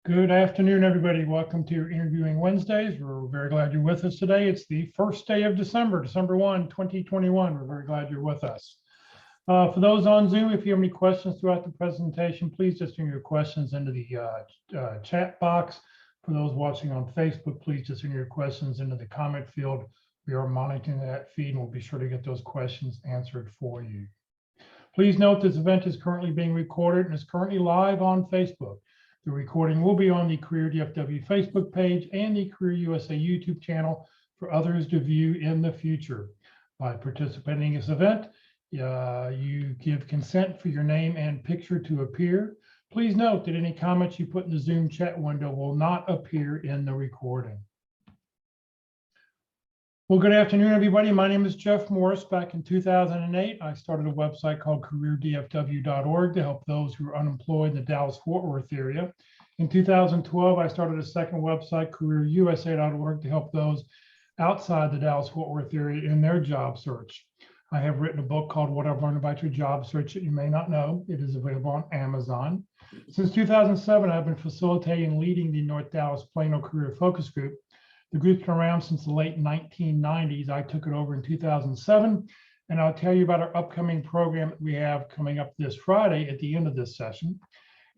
Good afternoon, everybody. Welcome to Interviewing Wednesdays. We're very glad you're with us today. It's the first day of December, December 1, 2021. We're very glad you're with us. For those on Zoom, if you have any questions throughout the presentation, please just enter your questions into the chat box. For those watching on Facebook, please just enter your questions into the comment field. We are monitoring that feed and we'll be sure to get those questions answered for you. Please note this event is currently being recorded and is currently live on Facebook. The recording will be on the Career DFW Facebook page and the Career USA YouTube channel for others to view in the future. By participating in this event, you give consent for your name and picture to appear. Please note that any comments you put in the Zoom chat window will not appear in the recording. Well, good afternoon, everybody. My name is Jeff Morris. Back in 2008, I started a website called careerdfw.org to help those who are unemployed in the Dallas-Fort Worth area. In 2012, I started a second website, careerusa.org, to help those outside the Dallas-Fort Worth area in their job search. I have written a book called What I've Learned About Your Job Search that you may not know. It is available on Amazon. Since 2007, I've been facilitating and leading the North Dallas Plano Career Focus Group. The group's been around since the late 1990s. I took it over in 2007, and I'll tell you about our upcoming program that we have coming up this Friday at the end of this session.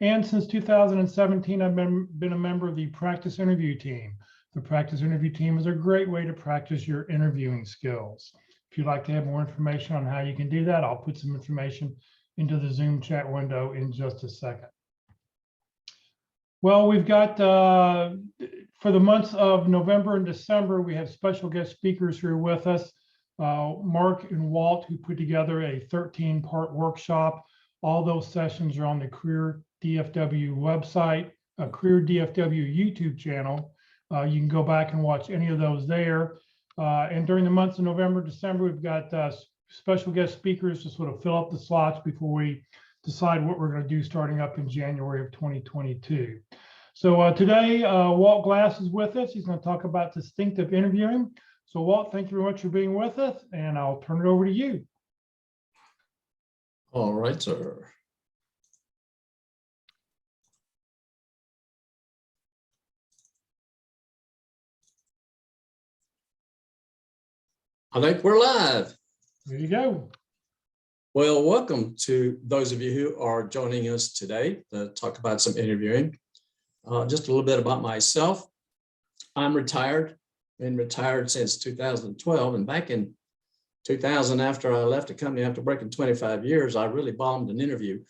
And since 2017, I've been a member of the practice interview team. The practice interview team is a great way to practice your interviewing skills. If you'd like to have more information on how you can do that, I'll put some information into the Zoom chat window in just a second. Well, we've got, for the months of November and December, we have special guest speakers who are with us. Mark and Walt, who put together a 13-part workshop. All those sessions are on the Career DFW website, Career DFW YouTube channel. You can go back and watch any of those there. And during the months of November, December, we've got special guest speakers to sort of fill up the slots before we decide what we're going to do starting up in January of 2022. So today, Walt Glass is with us. He's going to talk about distinctive interviewing. So Walt, thank you very much for being with us, and I'll turn it over to you. All right, sir. I think we're live. There you go. Well, welcome to those of you who are joining us today to talk about some interviewing. Just a little bit about myself. I'm retired, been retired since 2012. And back in 2000, after I left the company after working 25 years, I really bombed an interview.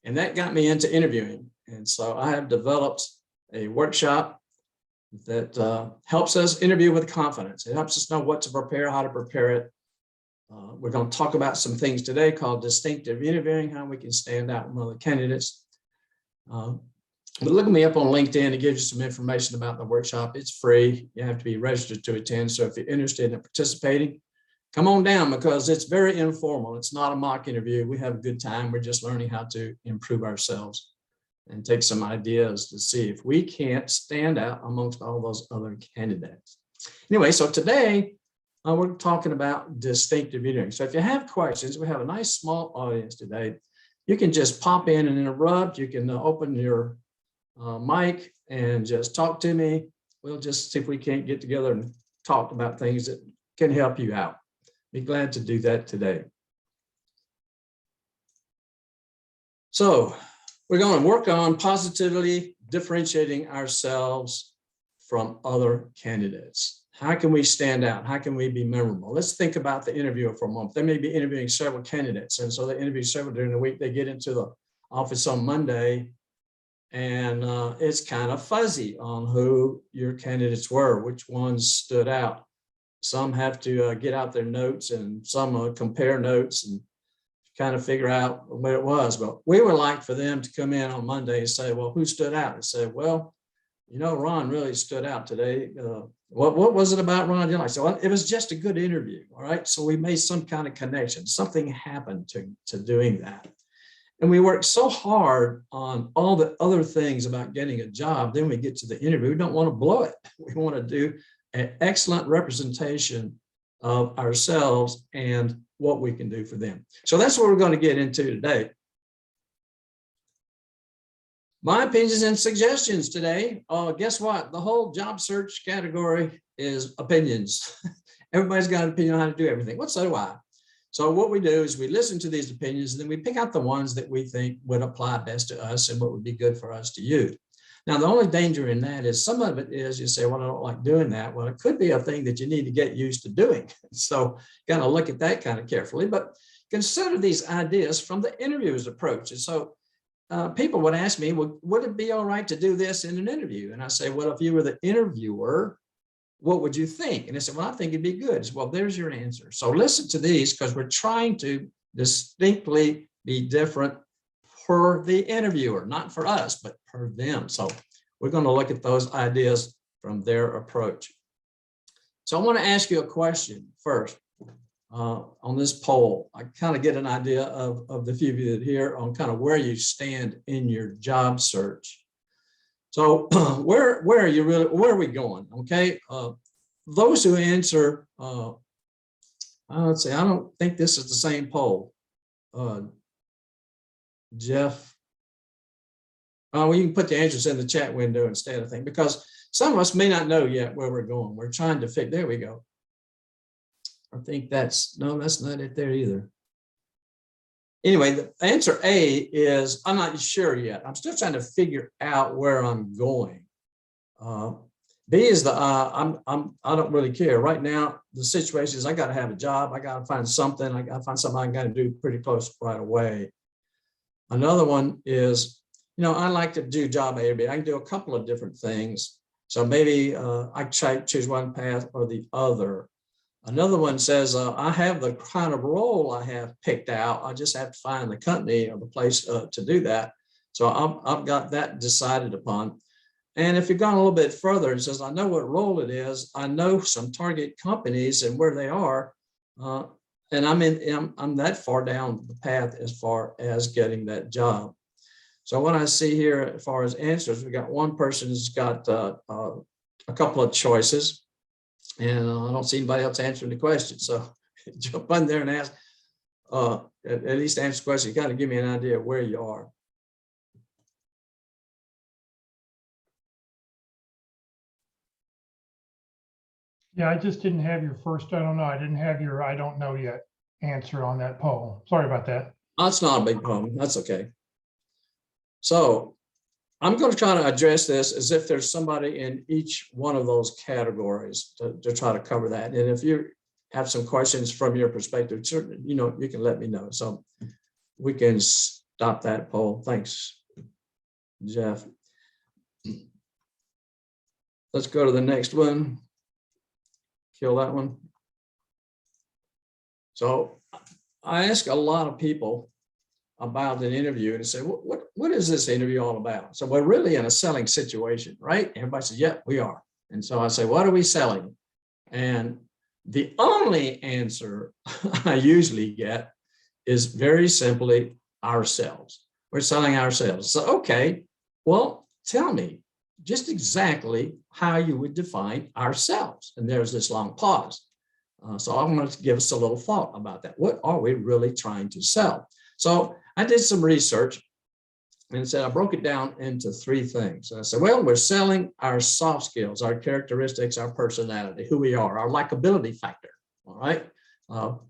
And that got me into interviewing. And so I have developed a workshop that helps us interview with confidence. It helps us know what to prepare, how to prepare it. We're going to talk about some things today called distinctive interviewing, how we can stand out among the candidates. But look me up on LinkedIn. It gives you some information about the workshop. It's free. You have to be registered to attend. So if you're interested in participating, come on down because it's very informal. It's not a mock interview. We have a good time. We're just learning how to improve ourselves and take some ideas to see if we can't stand out amongst all those other candidates. Anyway, so today, we're talking about distinctive interviewing. So if you have questions, we have a nice small audience today. You can just pop in and interrupt. You can open your mic and just talk to me. We'll just see if we can't get together and talk about things that can help you out. Be glad to do that today. So we're going to work on positively differentiating ourselves from other candidates. How can we stand out? How can we be memorable? Let's think about the interviewer for a moment. They may be interviewing several candidates, and so they interview several during the week. They get into the office on Monday, and it's kind of fuzzy on who your candidates were, which ones stood out. Some have to get out their notes, and some compare notes and kind of figure out what it was. But we would like for them to come in on Monday and say, well, who stood out? And say, well, you know, Ron really stood out today. What was it about Ron? I said, well, it was just a good interview. All right. So we made some kind of connection. Something happened to doing that. And we worked so hard on all the other things about getting a job. Then we get to the interview. We don't want to blow it. We want to do an excellent representation of ourselves and what we can do for them. So that's what we're going to get into today. My opinions and suggestions today. Guess what? The whole job search category is opinions. Everybody's got an opinion on how to do everything. Well, so do I. So what we do is we listen to these opinions, and then we pick out the ones that we think would apply best to us and what would be good for us to use. Now, the only danger in that is some of it is you say, well, I don't like doing that. Well, it could be a thing that you need to get used to doing. So you got to look at that kind of carefully, but consider these ideas from the interviewer's approach. And so people would ask me, well, would it be all right to do this in an interview? And I say, well, if you were the interviewer, what would you think? And they said, well, I think it'd be good. Well, there's your answer. So listen to these because we're trying to distinctly be different for the interviewer, not for us, but for them. So we're going to look at those ideas from their approach. So I want to ask you a question first on this poll. I kind of get an idea of the few of you that here on kind of where you stand in your job search. So where are you really, where are we going? Okay. Those who answer, I would say, I don't think this is the same poll. Jeff, well, you can put the answers in the chat window instead of thing, because some of us may not know yet where we're going. We're trying to figure, there we go. I think that's, no, that's not it there either. Anyway, the answer A is, I'm not sure yet. I'm still trying to figure out where I'm going. B is the, I don't really care. Right now, the situation is I got to have a job. I got to find something. I got to find something I got to do pretty close right away. Another one is, you know, I like to do job A or B. I can do a couple of different things. So maybe I choose one path or the other. Another one says, I have the kind of role I have picked out. I just have to find the company or the place to do that. So I've got that decided upon. And if you've gone a little bit further, it says, I know what role it is. I know some target companies and where they are. And I'm that far down the path as far as getting that job. So what I see here as far as answers, we got one person who's got a couple of choices, and I don't see anybody else answering the question. So jump in there and ask, at least answer the question, kind of give me an idea of where you are. Yeah, I just didn't have your first, I don't know. I didn't have your I don't know yet answer on that poll. Sorry about that. That's not a big problem. That's okay. So I'm going to try to address this as if there's somebody in each one of those categories to try to cover that. And if you have some questions from your perspective, certainly, you know, you can let me know. So we can stop that poll. Thanks, Jeff. Let's go to the next one. Kill that one. So I ask a lot of people about an interview and say, what is this interview all about? So we're really in a selling situation, right? Everybody says, yeah, we are. And so I say, what are we selling? And the only answer I usually get is very simply ourselves. We're selling ourselves. So, okay, well, tell me just exactly how you would define ourselves. And there's this long pause. So I'm going to give us a little thought about that. What are we really trying to sell? So I did some research and said, I broke it down into three things. I said, well, we're selling our soft skills, our characteristics, our personality, who we are, our likability factor. All right.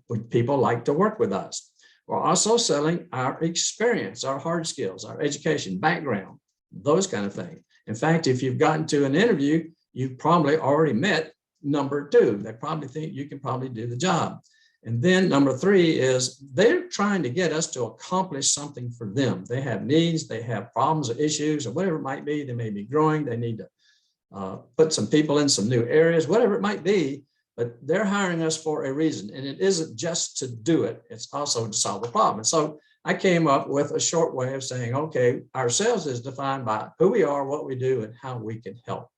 Would people like to work with us? We're also selling our experience, our hard skills, our education, background, those kind of things. In fact, if you've gotten to an interview, you've probably already met number two. They probably think you can probably do the job. And then number three is they're trying to get us to accomplish something for them. They have needs, they have problems or issues or whatever it might be. They may be growing. They need to put some people in some new areas, whatever it might be, but they're hiring us for a reason. And it isn't just to do it. It's also to solve the problem. And so I came up with a short way of saying, okay, ourselves is defined by who we are, what we do, and how we can help.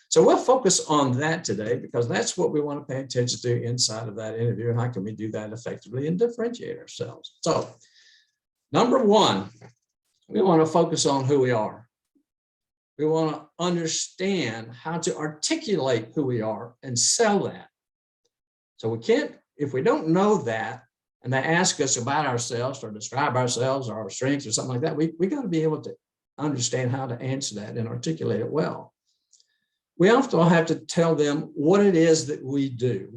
So we'll focus on that today because that's what we want to pay attention to inside of that interview. How can we do that effectively and differentiate ourselves? So number one, we want to focus on who we are. We want to understand how to articulate who we are and sell that. So we can't, if we don't know that, and they ask us about ourselves or describe ourselves or our strengths or something like that, we got to be able to understand how to answer that and articulate it well. We often have to tell them what it is that we do,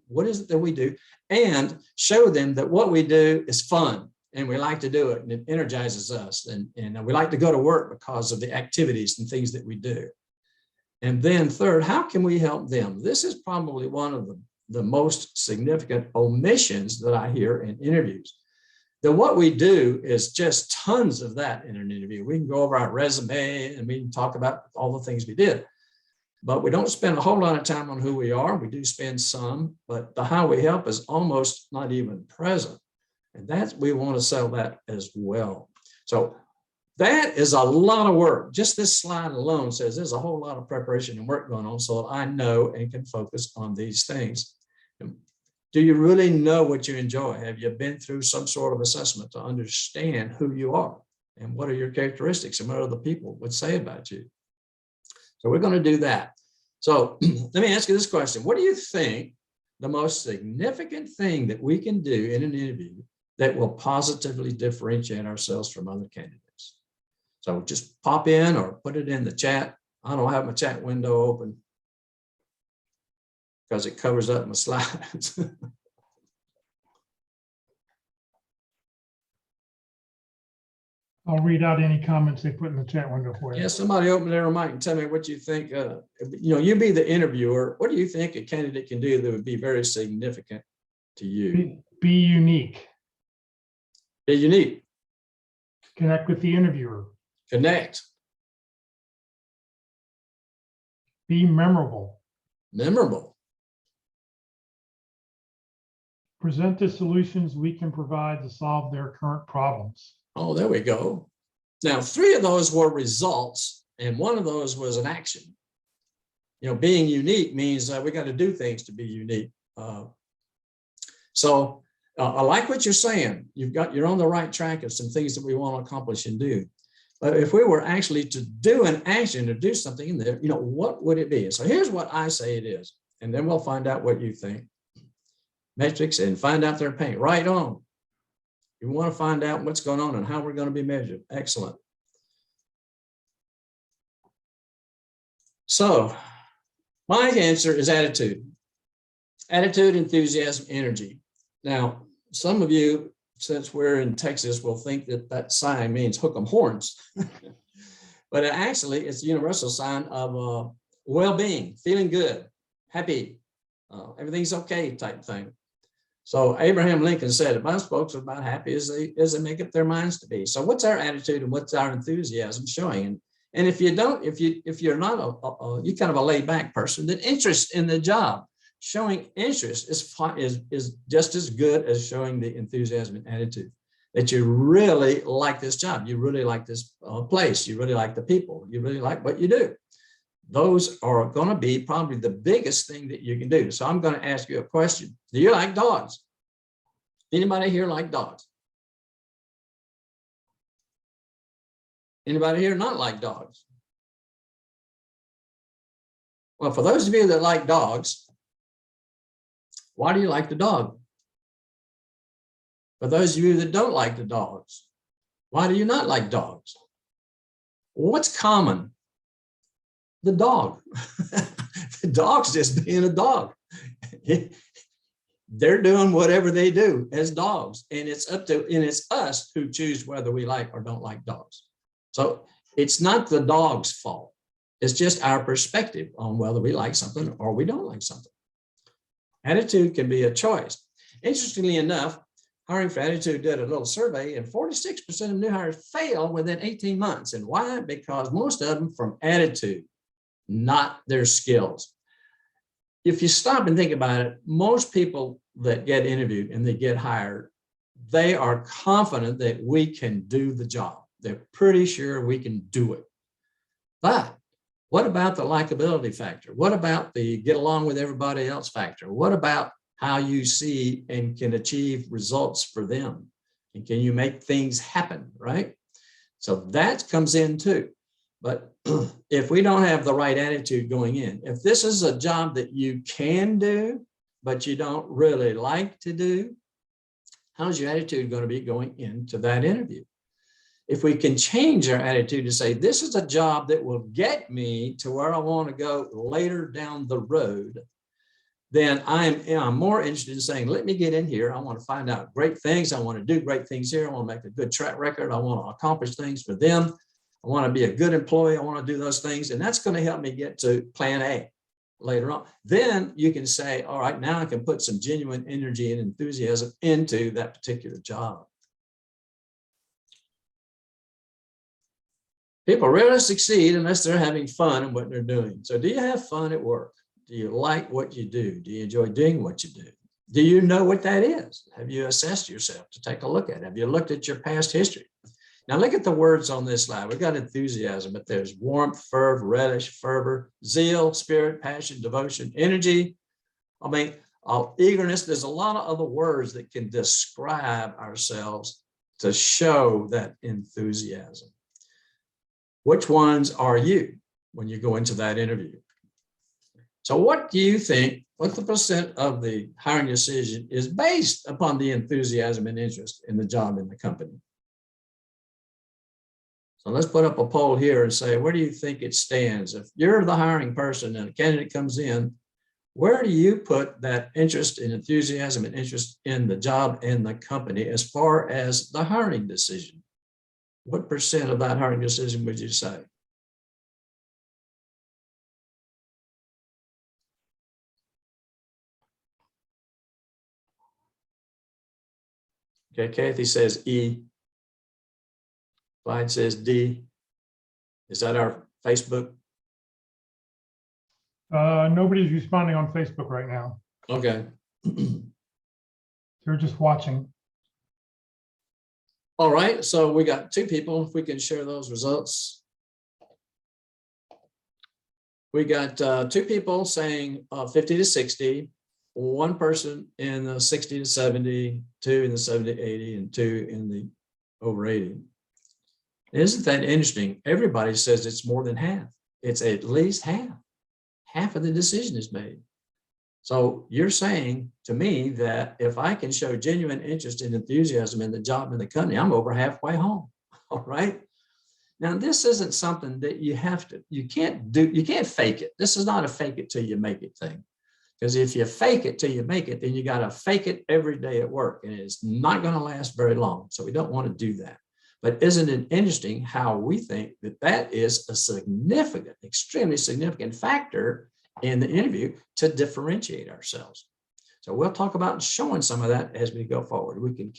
what is it that we do, and show them that what we do is fun and we like to do it and it energizes us. And we like to go to work because of the activities and things that we do. And then third, how can we help them? This is probably one of the most significant omissions that I hear in interviews. That what we do is just tons of that in an interview. We can go over our resume and we can talk about all the things we did, but we don't spend a whole lot of time on who we are. We do spend some, but the how we help is almost not even present. And we want to sell that as well. So that is a lot of work. Just this slide alone says there's a whole lot of preparation and work going on so that I know and can focus on these things. Do you really know what you enjoy? Have you been through some sort of assessment to understand who you are and what are your characteristics and what other people would say about you? So we're going to do that. So let me ask you this question. What do you think the most significant thing that we can do in an interview that will positively differentiate ourselves from other candidates? So just pop in or put it in the chat. I don't have my chat window open because it covers up my slides. I'll read out any comments they put in the chat window for you. Yeah, somebody open their mic and tell me what you think. You be the interviewer. What do you think a candidate can do that would be very significant to you? Be unique. Be unique. Connect with the interviewer. Connect. Be memorable. Memorable. Present the solutions we can provide to solve their current problems. Oh, there we go. Now, 3 of those were results, and 1 of those was an action. Being unique means we got to do things to be unique. So I like what you're saying. You're on the right track of some things that we want to accomplish and do. But if we were actually to do an action or do something in there, what would it be? So here's what I say it is, and then we'll find out what you think. Metrics and find out their pain. Right on. You want to find out what's going on and how we're going to be measured. Excellent. So my answer is attitude. Attitude, enthusiasm, energy. Now, some of you, since we're in Texas, will think that sign means hook 'em horns. But actually, it's a universal sign of well-being, feeling good, happy, everything's okay type thing. So Abraham Lincoln said, most folks are about happy as they make up their minds to be. So what's our attitude and what's our enthusiasm showing? And if you're not you kind of a laid back person, then interest in the job, showing interest is just as good as showing the enthusiasm and attitude that you really like this job. You really like this place. You really like the people. You really like what you do. Those are going to be probably the biggest thing that you can do. So I'm going to ask you a question. Do you like dogs? Anybody here like dogs? Anybody here not like dogs? Well, for those of you that like dogs, why do you like the dog? For those of you that don't like the dogs, why do you not like dogs? What's common? The dog. The dog's just being a dog. They're doing whatever they do as dogs, and it's us who choose whether we like or don't like dogs. So it's not the dog's fault. It's just our perspective on whether we like something or we don't like something. Attitude can be a choice. Interestingly enough, Hiring for Attitude did a little survey, and 46% of new hires fail within 18 months. And why? Because most of them from attitude, not their skills. If you stop and think about it, most people that get interviewed and they get hired, they are confident that we can do the job. They're pretty sure we can do it. But what about the likability factor? What about the get along with everybody else factor? What about how you see and can achieve results for them? And can you make things happen, right? So that comes in too. But if we don't have the right attitude going in, if this is a job that you can do, but you don't really like to do, how's your attitude going to be going into that interview? if we can change our attitude to say, this is a job that will get me to where I want to go later down the road, then I'm more interested in saying, let me get in here. I want to find out great things. I want to do great things here. I want to make a good track record. I want to accomplish things for them. I want to be a good employee. I want to do those things. And that's going to help me get to plan A later on. Then you can say, all right, now I can put some genuine energy and enthusiasm into that particular job. People rarely succeed unless they're having fun in what they're doing. So do you have fun at work? Do you like what you do? Do you enjoy doing what you do? Do you know what that is? Have you assessed yourself to take a look at it? Have you looked at your past history? Now look at the words on this slide. We've got enthusiasm, but there's warmth, fervor, relish, fervor, zeal, spirit, passion, devotion, energy. I mean, eagerness. There's a lot of other words that can describe ourselves to show that enthusiasm. Which ones are you when you go into that interview? So what do you think, what the percent of the hiring decision is based upon the enthusiasm and interest in the job in the company? So let's put up a poll here and say, where do you think it stands? If you're the hiring person and a candidate comes in, where do you put that interest and enthusiasm and interest in the job and the company as far as the hiring decision? What percent of that hiring decision would you say? Okay, Kathy says E. Clyde says D. Is that our Facebook? Nobody's responding on Facebook right now. Okay. They're just watching. All right, so we got 2 people. If we can share those results. We got 2 people saying 50 to 60, 1 person in the 60 to 70, 2 in the 70 to 80, and 2 in the over 80. Isn't that interesting? Everybody says it's more than half. It's at least half. Half of the decision is made. So you're saying to me that if I can show genuine interest and enthusiasm in the job in the company, I'm over halfway home. All right. Now, this isn't something that you can't fake it. This is not a fake it till you make it thing. Because if you fake it till you make it, then you got to fake it every day at work, and it's not going to last very long. So we don't want to do that. But isn't it interesting how we think that that is a significant, extremely significant factor in the interview to differentiate ourselves? So we'll talk about showing some of that as we go forward. We can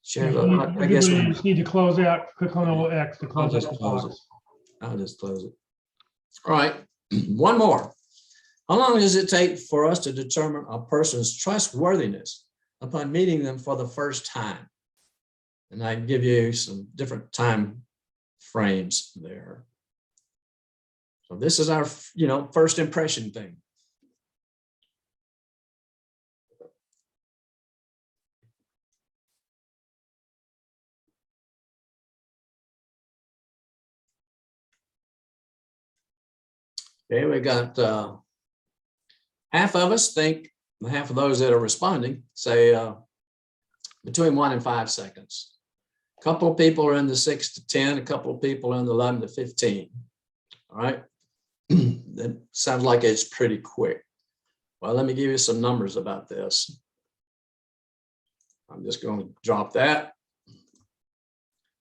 share the, I guess you just need to close out, click on the little X to close out the box. I'll just close it. All right, one more. How long does it take for us to determine a person's trustworthiness upon meeting them for the first time? And I give you some different time frames there. So this is our, first impression thing. Okay, we got half of us think, half of those that are responding say between 1 and 5 seconds. A couple of people are in the 6 to 10, a couple of people are in the 11 to 15. All right. That sounds like it's pretty quick. Well, let me give you some numbers about this. I'm just going to drop that.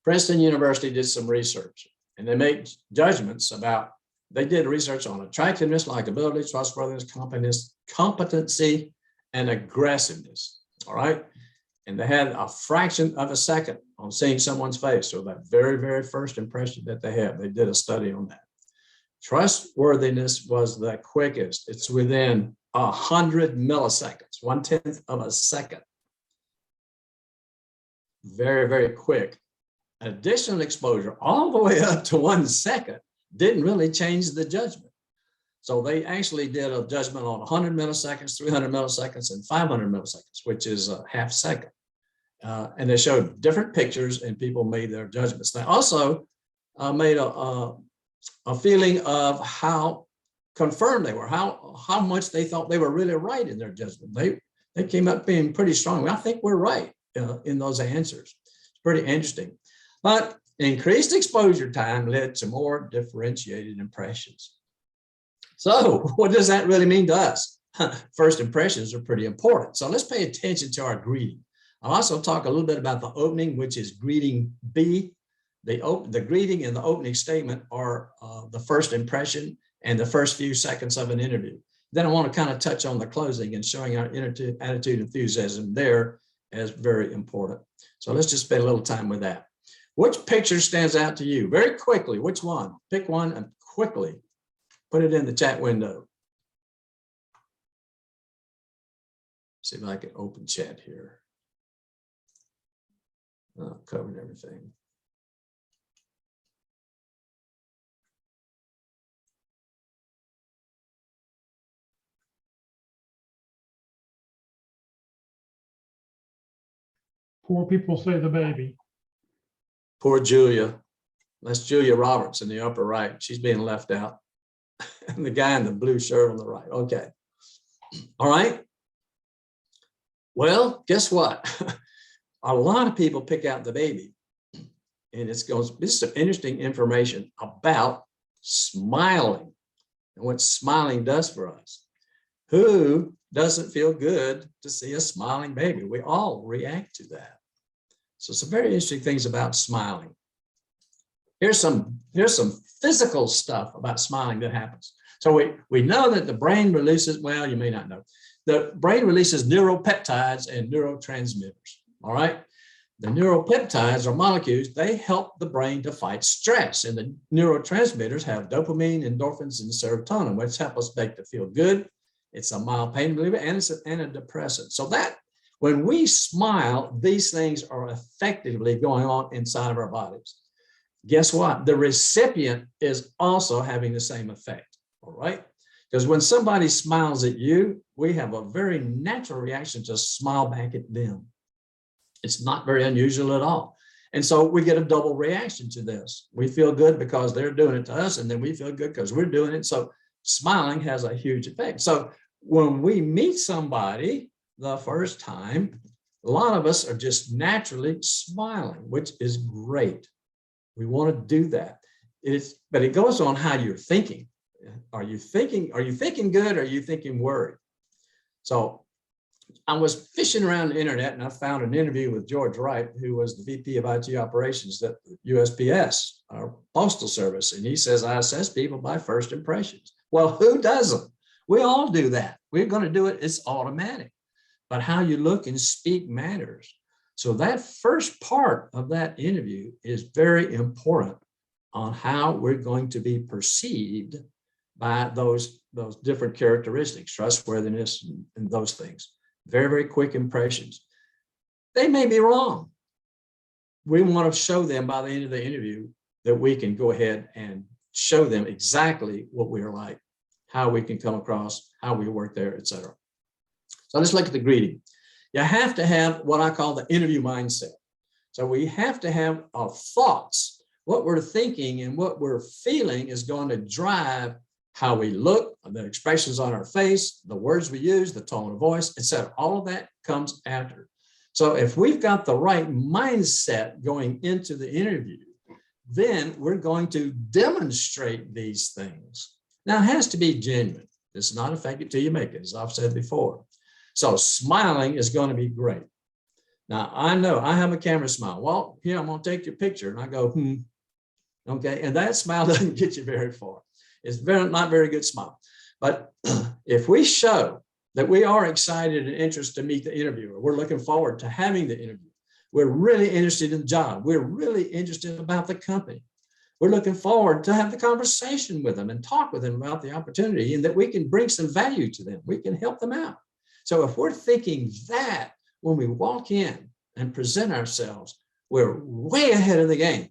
Princeton University did some research, and they made judgments about, they did research on attractiveness, likability, trustworthiness, competency, and aggressiveness. All right. And they had a fraction of a second on seeing someone's face. So that very, very first impression that they have, they did a study on that. Trustworthiness was the quickest. It's within 100 milliseconds, 1/10 of a second. Very, very quick. Additional exposure all the way up to 1 second didn't really change the judgment. So they actually did a judgment on 100 milliseconds, 300 milliseconds, and 500 milliseconds, which is a half second. And they showed different pictures, and people made their judgments. They also made a feeling of how confirmed they were, how much they thought they were really right in their judgment. They came up being pretty strong. I think we're right in those answers. Pretty interesting. But increased exposure time led to more differentiated impressions. So what does that really mean to us? First impressions are pretty important. So let's pay attention to our greeting. I'll also talk a little bit about the opening, which is greeting B. The greeting and the opening statement are the first impression and the first few seconds of an interview. Then I want to kind of touch on the closing and showing our attitude, enthusiasm there as very important. So let's just spend a little time with that. Which picture stands out to you? Very quickly, which one? Pick one and quickly put it in the chat window. See if I can open chat here. Oh, covered everything. Poor people say the baby. Poor Julia. That's Julia Roberts in the upper right. She's being left out. And the guy in the blue shirt on the right. Okay. All right. Well, guess what? A lot of people pick out the baby. And this is some interesting information about smiling and what smiling does for us. Who doesn't feel good to see a smiling baby? We all react to that. So some very interesting things about smiling. Here's some physical stuff about smiling that happens. So we know that the brain releases, well, you may not know, the brain releases neuropeptides and neurotransmitters, all right? The neuropeptides are molecules, they help the brain to fight stress. And the neurotransmitters have dopamine, endorphins, and serotonin, which help us make to feel good. It's a mild pain reliever and it's an antidepressant. So that when we smile, these things are effectively going on inside of our bodies. Guess what? The recipient is also having the same effect, all right? Because when somebody smiles at you, we have a very natural reaction to smile back at them. It's not very unusual at all. And so we get a double reaction to this. We feel good because they're doing it to us, and then we feel good because we're doing it. So smiling has a huge effect. So when we meet somebody the first time, a lot of us are just naturally smiling, which is great. We want to do that. But it goes on how you're thinking. Are you thinking good? Or are you thinking worried? So I was fishing around the internet and I found an interview with George Wright, who was the VP of IT operations at USPS, our postal service. And he says, I assess people by first impressions. Well, who doesn't? We all do that. We're going to do it. It's automatic. But how you look and speak matters. So that first part of that interview is very important on how we're going to be perceived by those different characteristics, trustworthiness, and those things. Very, very quick impressions. They may be wrong. We want to show them by the end of the interview that we can go ahead and show them exactly what we are like, how we can come across, how we work there, etc. So let's look at the greeting. You have to have what I call the interview mindset. So we have to have our thoughts. What we're thinking and what we're feeling is going to drive how we look, the expressions on our face, the words we use, the tone of voice, etc. All of that comes after. So if we've got the right mindset going into the interview, then we're going to demonstrate these things. Now, it has to be genuine. It's not effective till you make it, as I've said before. So smiling is going to be great. Now, I know I have a camera smile. Well, here, I'm going to take your picture. And I go, okay. And that smile doesn't get you very far. It's not very good smile. But if we show that we are excited and interested to meet the interviewer, we're looking forward to having the interview. We're really interested in the job. We're really interested about the company. We're looking forward to have the conversation with them and talk with them about the opportunity and that we can bring some value to them. We can help them out. So if we're thinking that when we walk in and present ourselves, we're way ahead of the game.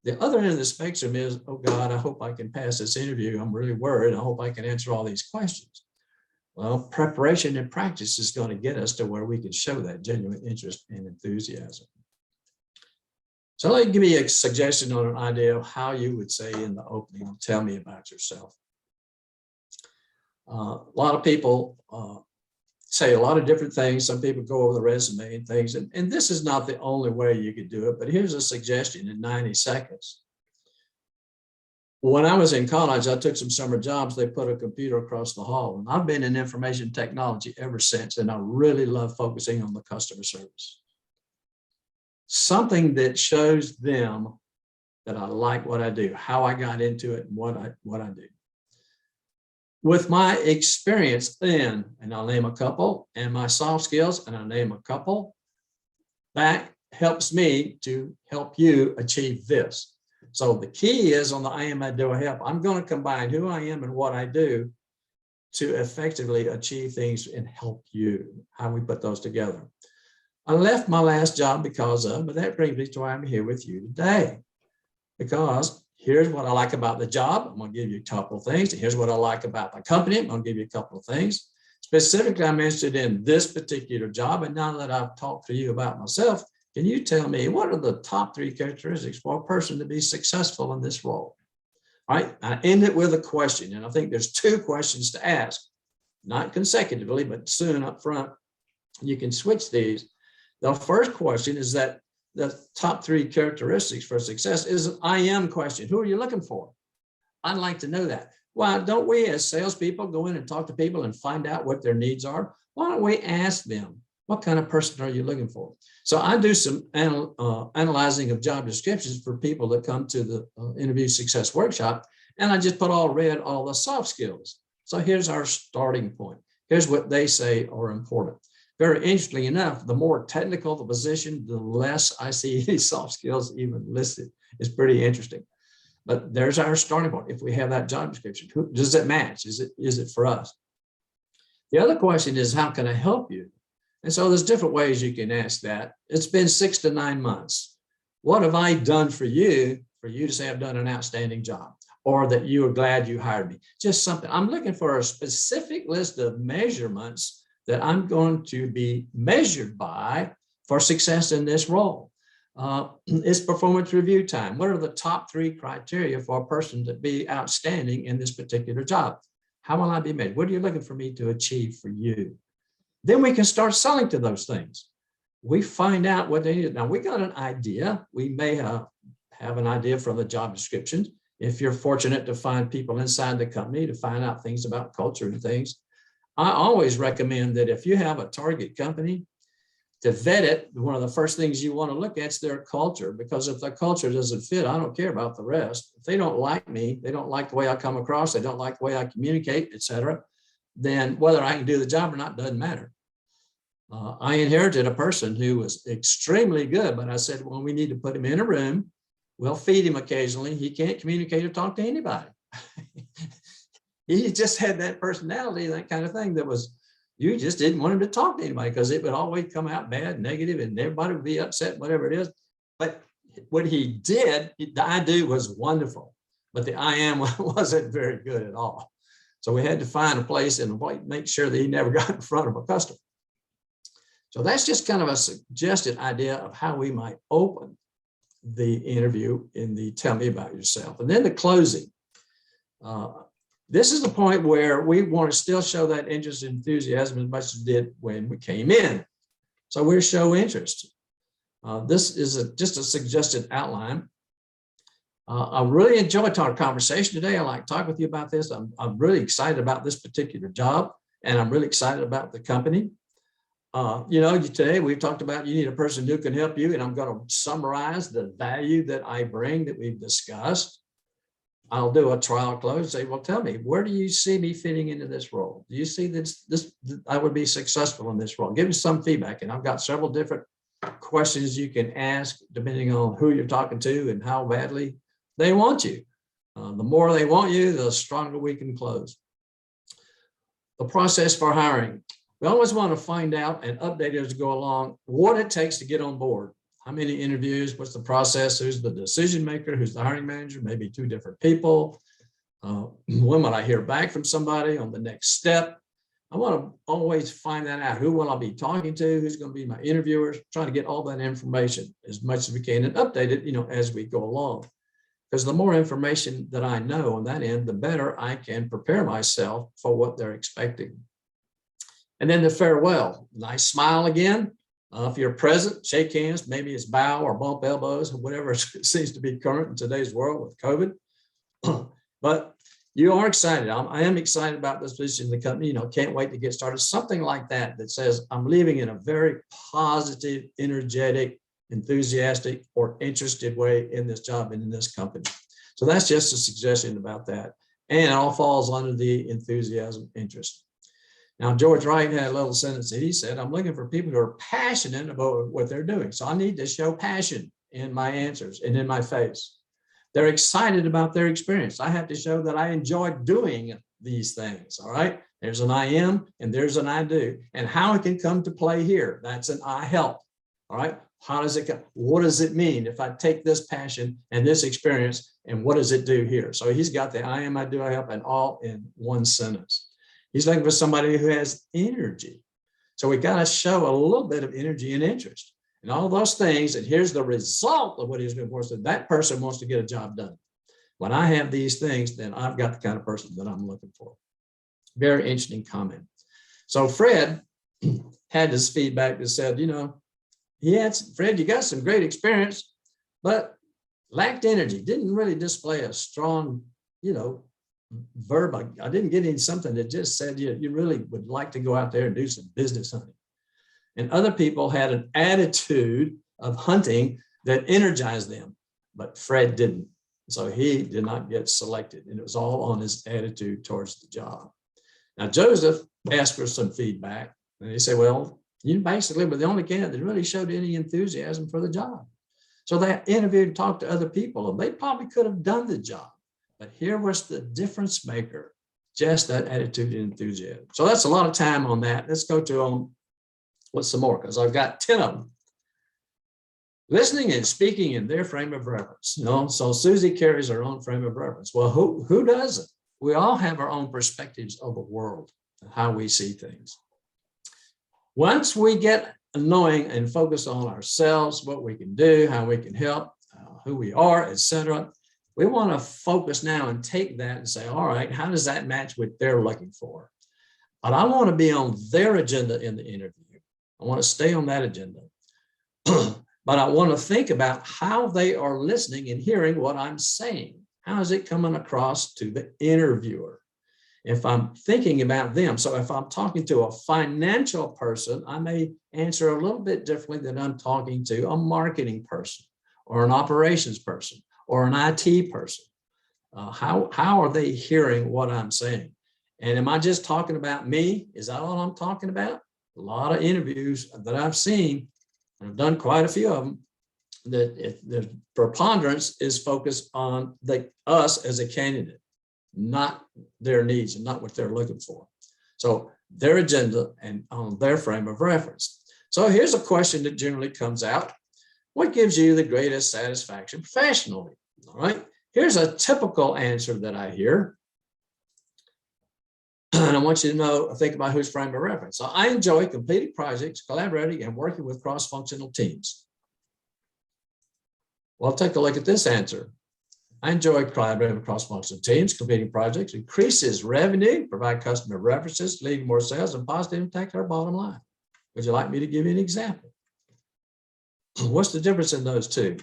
The other end of the spectrum is, oh God, I hope I can pass this interview. I'm really worried. I hope I can answer all these questions. Well, preparation and practice is going to get us to where we can show that genuine interest and enthusiasm. So let me give you a suggestion on an idea of how you would say in the opening, tell me about yourself. A lot of people say a lot of different things. Some people go over the resume and things, and this is not the only way you could do it, but here's a suggestion in 90 seconds. When I was in college, I took some summer jobs. They put a computer across the hall, and I've been in information technology ever since, and I really love focusing on the customer service. Something that shows them that I like what I do, how I got into it, and what I do. With my experience then, and I'll name a couple, and my soft skills, and I'll name a couple, that helps me to help you achieve this. So the key is on the I am, I do, I help. I'm going to combine who I am and what I do to effectively achieve things and help you, how we put those together. I left my last job because of, but that brings me to why I'm here with you today. Because here's what I like about the job. I'm going to give you a couple of things. Here's what I like about the company. I'm going to give you a couple of things. Specifically, I'm interested in this particular job. And now that I've talked to you about myself, can you tell me what are the top 3 characteristics for a person to be successful in this role? All right, I end it with a question, and I think there's 2 questions to ask, not consecutively, but soon up front. You can switch these. The first question is that the top 3 characteristics for success is an I am question. Who are you looking for? I'd like to know that. Why don't we as salespeople go in and talk to people and find out what their needs are? Why don't we ask them, what kind of person are you looking for? So I do some analyzing of job descriptions for people that come to the interview success workshop, and I just read all the soft skills. So here's our starting point. Here's what they say are important. Very interestingly enough, the more technical the position, the less I see any soft skills even listed. It's pretty interesting. But there's our starting point. If we have that job description, does it match? Is it for us? The other question is, how can I help you? And so there's different ways you can ask that. It's been 6 to 9 months. What have I done for you to say I've done an outstanding job, or that you are glad you hired me? Just something. I'm looking for a specific list of measurements that I'm going to be measured by for success in this role. It's performance review time. What are the top 3 criteria for a person to be outstanding in this particular job? How will I be measured? What are you looking for me to achieve for you? Then we can start selling to those things. We find out what they need. Now, we got an idea. We may have an idea from the job descriptions. If you're fortunate to find people inside the company to find out things about culture and things, I always recommend that if you have a target company, to vet it, one of the first things you want to look at is their culture, because if their culture doesn't fit, I don't care about the rest. If they don't like me, they don't like the way I come across, they don't like the way I communicate, etc., then whether I can do the job or not doesn't matter. I inherited a person who was extremely good, but I said, well, we need to put him in a room. We'll feed him occasionally. He can't communicate or talk to anybody. He just had that personality, that kind of thing that was, you just didn't want him to talk to anybody because it would always come out bad, negative, and everybody would be upset, whatever it is. But what he did, the I do was wonderful, but the I am wasn't very good at all. So we had to find a place and make sure that he never got in front of a customer. So that's just kind of a suggested idea of how we might open the interview in the tell me about yourself. And then the closing. This is the point where we want to still show that interest and enthusiasm as much as we did when we came in. So we show interest. This is just a suggested outline. I really enjoyed our conversation today. I like to talk with you about this. I'm really excited about this particular job, and I'm really excited about the company. Today we've talked about you need a person who can help you, and I'm going to summarize the value that I bring that we've discussed. I'll do a trial close and say, well, tell me, where do you see me fitting into this role? Do you see this I would be successful in this role? Give me some feedback. And I've got several different questions you can ask depending on who you're talking to and how badly they want you. The more they want you, the stronger we can close. The process for hiring. We always want to find out and update as we go along what it takes to get on board. How many interviews? What's the process? Who's the decision maker? Who's the hiring manager? Maybe 2 different people. When will I hear back from somebody on the next step? I want to always find that out. Who will I be talking to? Who's going to be my interviewers? Trying to get all that information as much as we can and update it, as we go along. Because the more information that I know on that end, the better I can prepare myself for what they're expecting. And then the farewell, nice smile again. If you're present, shake hands, maybe it's bow or bump elbows or whatever seems to be current in today's world with COVID. But you are excited. I am excited about this position in the company. Can't wait to get started. Something like that that says I'm leaving in a very positive, energetic, enthusiastic, or interested way in this job and in this company. So that's just a suggestion about that. And it all falls under the enthusiasm, interest. Now, George Wright had a little sentence that he said, I'm looking for people who are passionate about what they're doing. So I need to show passion in my answers and in my face. They're excited about their experience. I have to show that I enjoy doing these things, all right? There's an I am and there's an I do. And how it can come to play here, that's an I help, all right? How does it come? What does it mean if I take this passion and this experience and what does it do here? So he's got the I am, I do, I help, and all in one sentence. He's looking for somebody who has energy. So we got to show a little bit of energy and interest and all those things. And here's the result of what he's looking for. So that person wants to get a job done. When I have these things, then I've got the kind of person that I'm looking for. Very interesting comment. So Fred had this feedback that said, Fred, you got some great experience, but lacked energy, didn't really display a strong, verb. I didn't get in something that just said you really would like to go out there and do some business hunting. And other people had an attitude of hunting that energized them, but Fred didn't. So he did not get selected, and it was all on his attitude towards the job. Now, Joseph asked for some feedback, and he said, well, you basically were the only candidate that really showed any enthusiasm for the job. So they interviewed and talked to other people, and they probably could have done the job. But here was the difference maker, just that attitude and enthusiasm. So that's a lot of time on that. Let's go to what's some more, because I've got 10 of them. Listening and speaking in their frame of reference. So Susie carries her own frame of reference. Well, who doesn't? We all have our own perspectives of the world and how we see things. Once we get knowing and focus on ourselves, what we can do, how we can help, who we are, etc., we want to focus now and take that and say, all right, how does that match what they're looking for? But I want to be on their agenda in the interview. I want to stay on that agenda. But I want to think about how they are listening and hearing what I'm saying. How is it coming across to the interviewer? If I'm thinking about them, so if I'm talking to a financial person, I may answer a little bit differently than I'm talking to a marketing person or an operations person or an IT person. How are they hearing what I'm saying? And am I just talking about me? Is that all I'm talking about? A lot of interviews that I've seen, and I've done quite a few of them, that the preponderance is focused on us as a candidate, not their needs and not what they're looking for. So their agenda and on their frame of reference. So here's a question that generally comes out. What gives you the greatest satisfaction professionally? All right. Here's a typical answer that I hear. And I want you to think about whose frame of reference. So I enjoy completing projects, collaborating, and working with cross-functional teams. Well, take a look at this answer. I enjoy collaborating with cross-functional teams, completing projects, increases revenue, provide customer references, leading more sales, and positive impact our bottom line. Would you like me to give you an example? What's the difference in those two?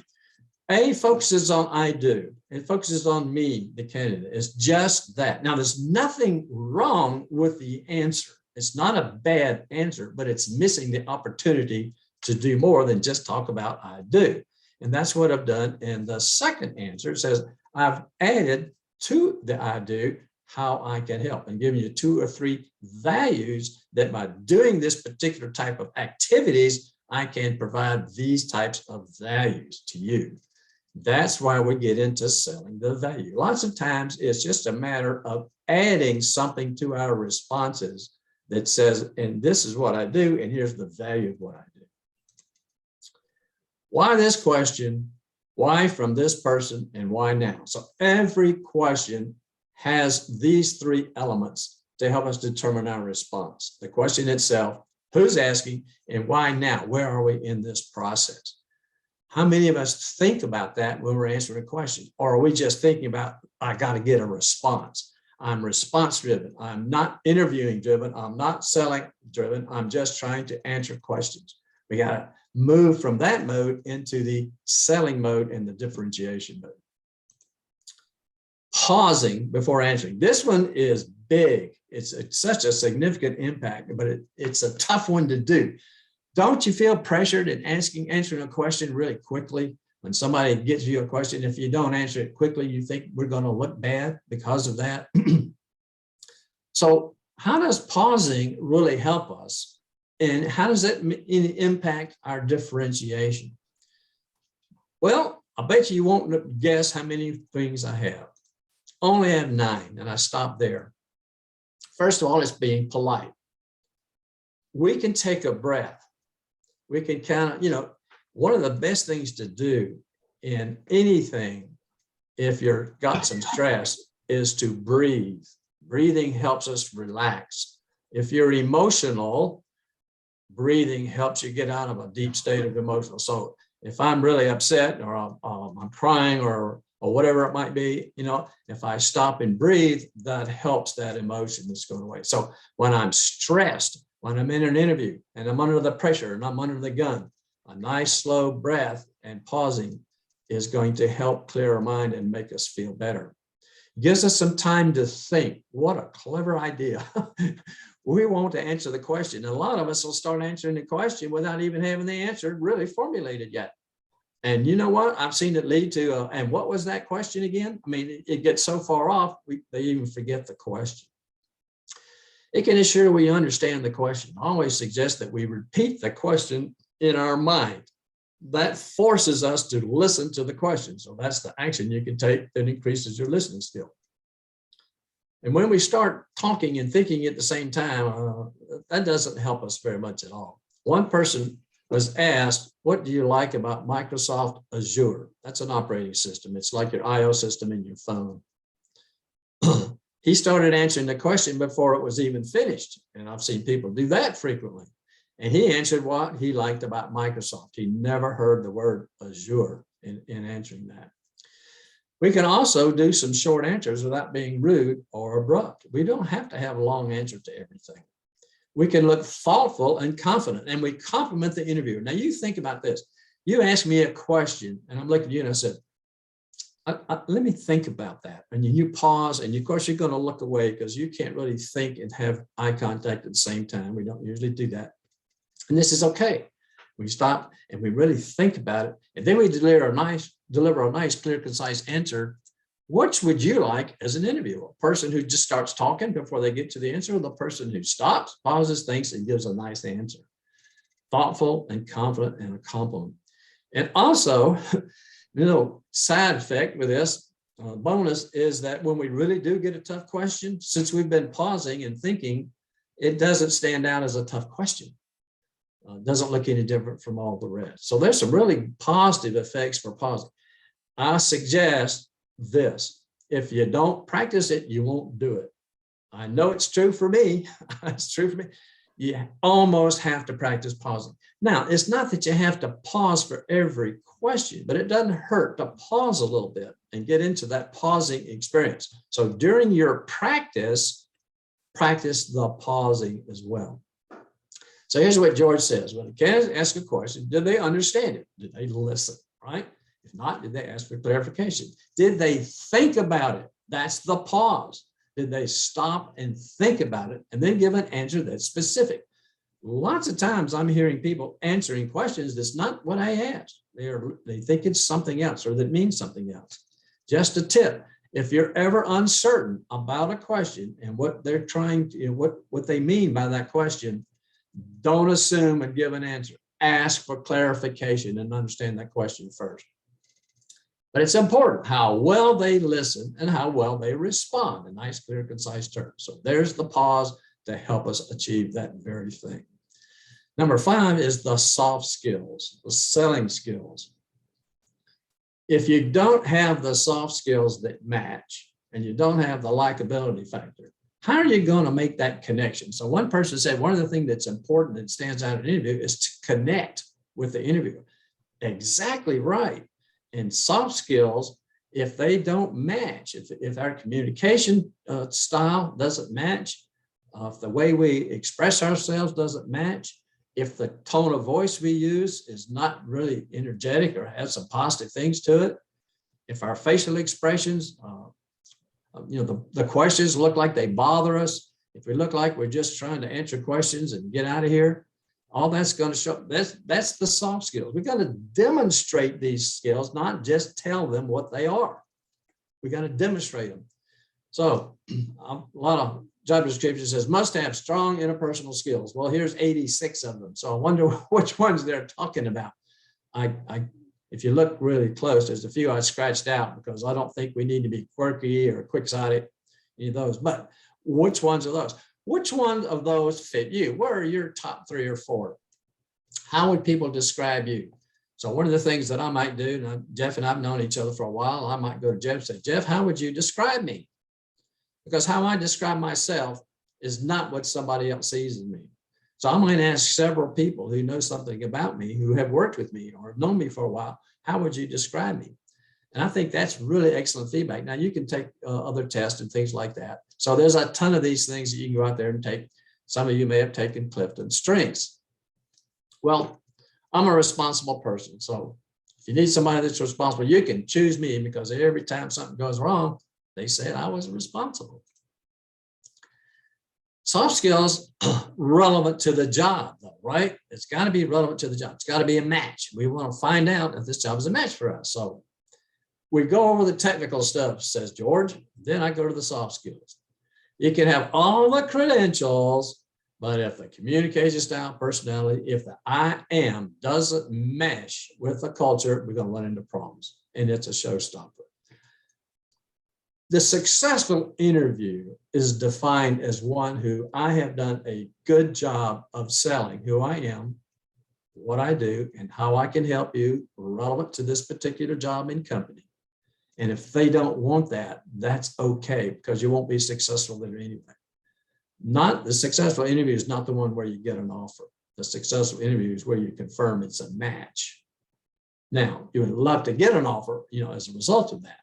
A focuses on I do. It focuses on me, the candidate. It's just that. Now, there's nothing wrong with the answer. It's not a bad answer, but it's missing the opportunity to do more than just talk about I do. And that's what I've done. And the second answer says, I've added to the I do how I can help and giving you 2 or 3 values that by doing this particular type of activities, I can provide these types of values to you. That's why we get into selling the value. Lots of times it's just a matter of adding something to our responses that says, and this is what I do, and here's the value of what I do. Why this question? Why from this person, and why now? So every question has these 3 elements to help us determine our response. The question itself, who's asking, and why now? Where are we in this process? How many of us think about that when we're answering a question? Or are we just thinking about, I got to get a response? I'm response driven. I'm not interviewing driven. I'm not selling driven. I'm just trying to answer questions. We got to move from that mode into the selling mode and the differentiation mode. Pausing before answering. This one is big. It's such a significant impact, but it's a tough one to do. Don't you feel pressured in answering a question really quickly? When somebody gives you a question, if you don't answer it quickly, you think we're going to look bad because of that. So how does pausing really help us? And how does that impact our differentiation? Well, I bet you won't guess how many things I have. Only have 9, and I stop there. First of all, it's being polite. We can take a breath. We can kind of, one of the best things to do in anything, if you've got some stress, is to breathe. Breathing helps us relax. If you're emotional, breathing helps you get out of a deep state of emotional. So if I'm really upset or I'm crying or whatever it might be, if I stop and breathe, that helps that emotion that's going away. So when I'm stressed, when I'm in an interview and I'm under the pressure and I'm under the gun, a nice slow breath and pausing is going to help clear our mind and make us feel better. It gives us some time to think. What a clever idea. We want to answer the question. And a lot of us will start answering the question without even having the answer really formulated yet. And you know what? I've seen it lead to, and what was that question again? I mean, it gets so far off, they even forget the question. It can ensure we understand the question. I always suggest that we repeat the question in our mind. That forces us to listen to the question. So that's the action you can take that increases your listening skill. And when we start talking and thinking at the same time, that doesn't help us very much at all. One person was asked, what do you like about Microsoft Azure? That's an operating system. It's like your IO system in your phone. He started answering the question before it was even finished. And I've seen people do that frequently. And he answered what he liked about Microsoft. He never heard the word Azure in answering that. We can also do some short answers without being rude or abrupt. We don't have to have a long answer to everything. We can look thoughtful and confident, and we compliment the interviewer. Now you think about this. You ask me a question and I'm looking at you and I said, let me think about that. And you pause, and of course you're going to look away because you can't really think and have eye contact at the same time. We don't usually do that. And this is okay. We stop and we really think about it. And then we deliver a nice, clear, concise answer. Which would you like as an interviewer? A person who just starts talking before they get to the answer, or the person who stops, pauses, thinks, and gives a nice answer? Thoughtful and confident and a compliment. And also, side effect with this bonus is that when we really do get a tough question, since we've been pausing and thinking, it doesn't stand out as a tough question. Doesn't look any different from all the rest. So there's some really positive effects for pausing. I suggest this. If you don't practice it, you won't do it. I know it's true for me. It's true for me. You almost have to practice pausing. Now, it's not that you have to pause for every question, but it doesn't hurt to pause a little bit and get into that pausing experience. So during your practice the pausing as well. So here's what George says. When a candidate asks a question, did they understand it? Did they listen, right? If not, did they ask for clarification? Did they think about it? That's the pause. Did they stop and think about it and then give an answer that's specific? Lots of times I'm hearing people answering questions that's not what I asked. They think it's something else or that it means something else. Just a tip. If you're ever uncertain about a question and what they're trying to, what they mean by that question, don't assume and give an answer. Ask for clarification and understand that question first. But it's important how well they listen and how well they respond in nice, clear, concise terms. So there's the pause to help us achieve that very thing. Number 5 is the soft skills, the selling skills. If you don't have the soft skills that match and you don't have the likability factor, how are you going to make that connection? So one person said, one of the things that's important that stands out in an interview is to connect with the interviewer. Exactly right. And soft skills If they don't match, if our communication style doesn't match, if the way we express ourselves doesn't match, if the tone of voice we use is not really energetic or has some positive things to it, if our facial expressions, the questions look like they bother us, if we look like we're just trying to answer questions and get out of here, all that's going to show, that's the soft skills. We've got to demonstrate these skills, not just tell them what they are. We got to demonstrate them. So a lot of job description says must have strong interpersonal skills. Well, here's 86 of them. So I wonder which ones they're talking about. If you look really close, there's a few I scratched out because I don't think we need to be quirky or quick-sighted, any of those. But which ones are those? Which one of those fit you? Where are your top 3 or 4? How would people describe you? So one of the things that I might do, and Jeff and I've known each other for a while, I might go to Jeff and say, Jeff, how would you describe me? Because how I describe myself is not what somebody else sees in me. So I'm going to ask several people who know something about me, who have worked with me or have known me for a while, how would you describe me? And I think that's really excellent feedback. Now you can take other tests and things like that. So there's a ton of these things that you can go out there and take. Some of you may have taken Clifton Strengths. Well, I'm a responsible person. So if you need somebody that's responsible, you can choose me, because every time something goes wrong, they said I was responsible. Soft skills relevant to the job, though, right? It's got to be relevant to the job. It's got to be a match. We want to find out if this job is a match for us. So we go over the technical stuff, says George. Then I go to the soft skills. You can have all the credentials, but if the communication style, personality, if the I am doesn't mesh with the culture, we're going to run into problems, and it's a showstopper. The successful interview is defined as one who I have done a good job of selling who I am, what I do, and how I can help you relevant to this particular job and company. And if they don't want that, that's okay, because you won't be successful there anyway. Not the successful interview is not the one where you get an offer. The successful interview is where you confirm it's a match. Now, you would love to get an offer, as a result of that.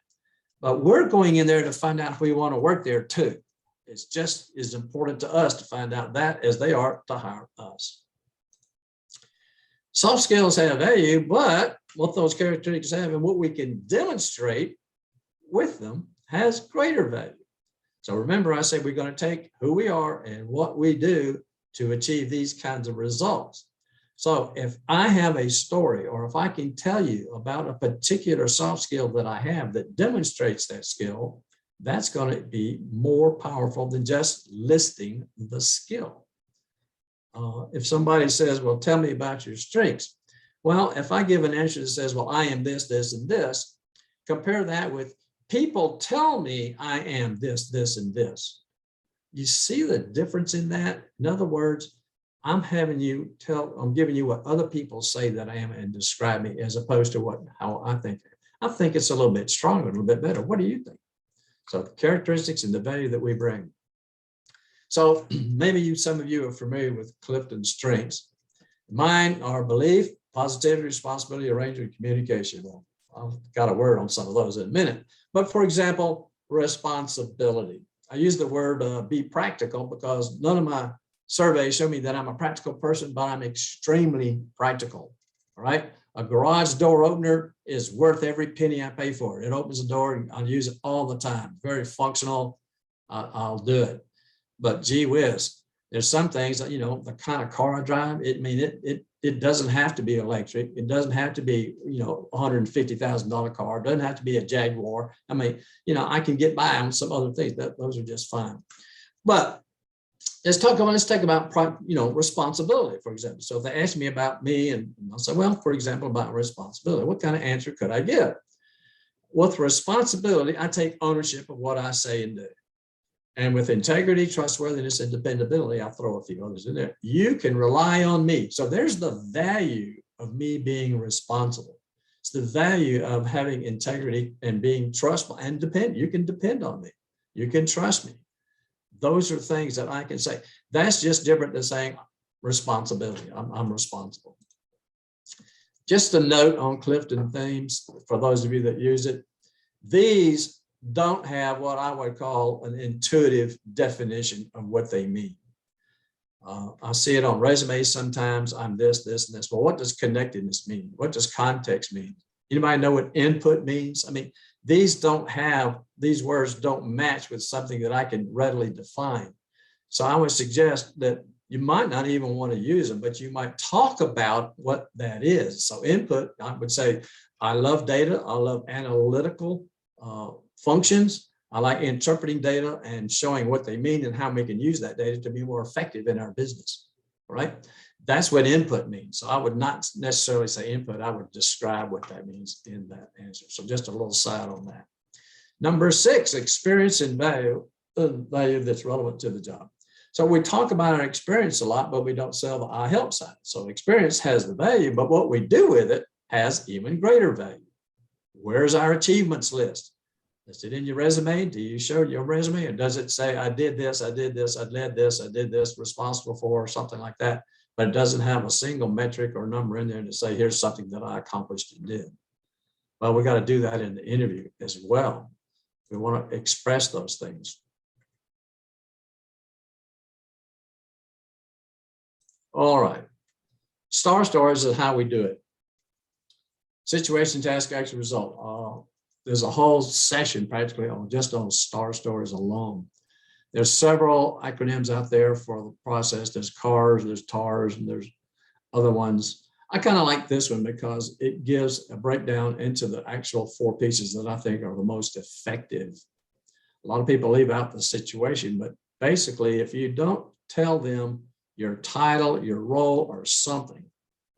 But we're going in there to find out if we want to work there too. It's just as important to us to find out that as they are to hire us. Soft skills have value, but what those characteristics have and what we can demonstrate with them has greater value. So remember, I said we're going to take who we are and what we do to achieve these kinds of results. So if I have a story, or if I can tell you about a particular soft skill that I have that demonstrates that skill, that's going to be more powerful than just listing the skill. If somebody says, well, tell me about your strengths. Well, if I give an answer that says, well, I am this, this, and this, compare that with people tell me I am this, this, and this. You see the difference in that? In other words, I'm giving you what other people say that I am and describe me, as opposed to how I think. I think it's a little bit stronger, a little bit better. What do you think? So the characteristics and the value that we bring. So maybe some of you are familiar with Clifton Strengths. Mine are belief, positivity, responsibility, arrangement, communication. Well, I've got a word on some of those in a minute. But for example, responsibility. I use the word be practical because none of my surveys show me that I'm a practical person, but I'm extremely practical. All right. A garage door opener is worth every penny I pay for it. It opens the door and I'll use it all the time. Very functional. I'll do it. But gee whiz, there's some things that, the kind of car I drive, it doesn't have to be electric. It doesn't have to be, $150,000 car. It doesn't have to be a Jaguar. I can get by on some other things. Those are just fine. But let's talk about, responsibility, for example. So if they ask me about me, and I'll say, well, for example, about responsibility, what kind of answer could I give? With responsibility, I take ownership of what I say and do. And with integrity, trustworthiness, and dependability, I'll throw a few others in there. You can rely on me. So there's the value of me being responsible. It's the value of having integrity and being trustful and depend. You can depend on me. You can trust me. Those are things that I can say. That's just different than saying responsibility. I'm responsible. Just a note on Clifton Themes for those of you that use it. These don't have what I would call an intuitive definition of what they mean. I see it on resumes sometimes. I'm this, this, and this. Well, what does connectedness mean? What does context mean? Anybody know what input means? I mean, these words don't match with something that I can readily define. So I would suggest that you might not even want to use them, but you might talk about what that is. So input, I would say, I love data. I love analytical functions. I like interpreting data and showing what they mean and how we can use that data to be more effective in our business, right? That's what input means. So I would not necessarily say input. I would describe what that means in that answer. So just a little side on that. Number 6, experience and value that's relevant to the job. So we talk about our experience a lot, but we don't sell the I help side. So experience has the value, but what we do with it has even greater value. Where's our achievements list? Is it in your resume? Do you show your resume? Or does it say, I did this, I did this, I led this, I did this, responsible for, or something like that? But it doesn't have a single metric or number in there to say, here's something that I accomplished and did. Well, we got to do that in the interview as well. We want to express those things. All right. Star stories is how we do it. Situation, task, action, result. There's a whole session practically just on star stories alone. There's several acronyms out there for the process. There's CARS, there's TARS, and there's other ones. I kind of like this one because it gives a breakdown into the actual 4 pieces that I think are the most effective. A lot of people leave out the situation, but basically, if you don't tell them your title, your role, or something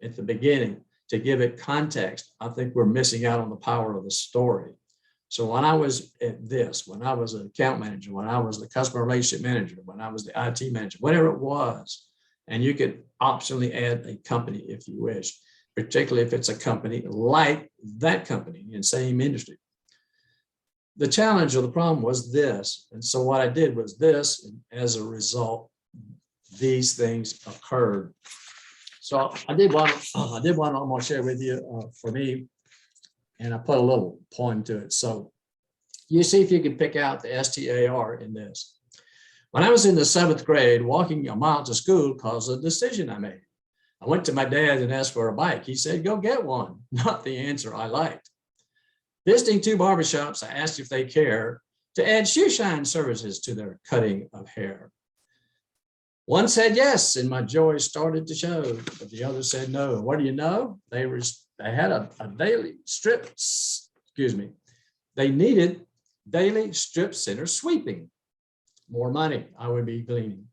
at the beginning to give it context, I think we're missing out on the power of the story. So when I was at this, when I was an account manager, when I was the customer relationship manager, when I was the IT manager, whatever it was, and you could optionally add a company if you wish, particularly if it's a company like that company in the same industry. The challenge or the problem was this. And so what I did was this, and as a result, these things occurred. So I did one I'm going to share with you for me, and I put a little poem to it. So you see if you can pick out the STAR in this. When I was in the 7th grade, walking a mile to school caused a decision I made. I went to my dad and asked for a bike. He said, go get one. Not the answer I liked. Visiting 2 barbershops, I asked if they care to add shoe shine services to their cutting of hair. One said yes, and my joy started to show, but the other said no. And what do you know? They had a daily strip, they needed daily strip center sweeping. More money I would be gleaning.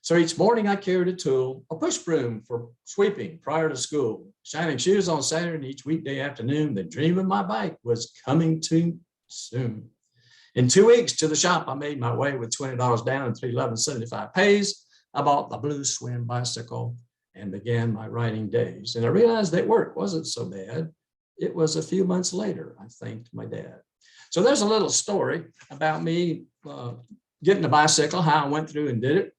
So each morning I carried a tool, a push broom for sweeping prior to school, shining shoes on Saturday and each weekday afternoon. The dream of my bike was coming too soon. In 2 weeks to the shop, I made my way with $20 down and $311.75 pays. I bought the blue swim bicycle and began my riding days. And I realized that work wasn't so bad. It was a few months later, I thanked my dad. So there's a little story about me getting a bicycle, how I went through and did it.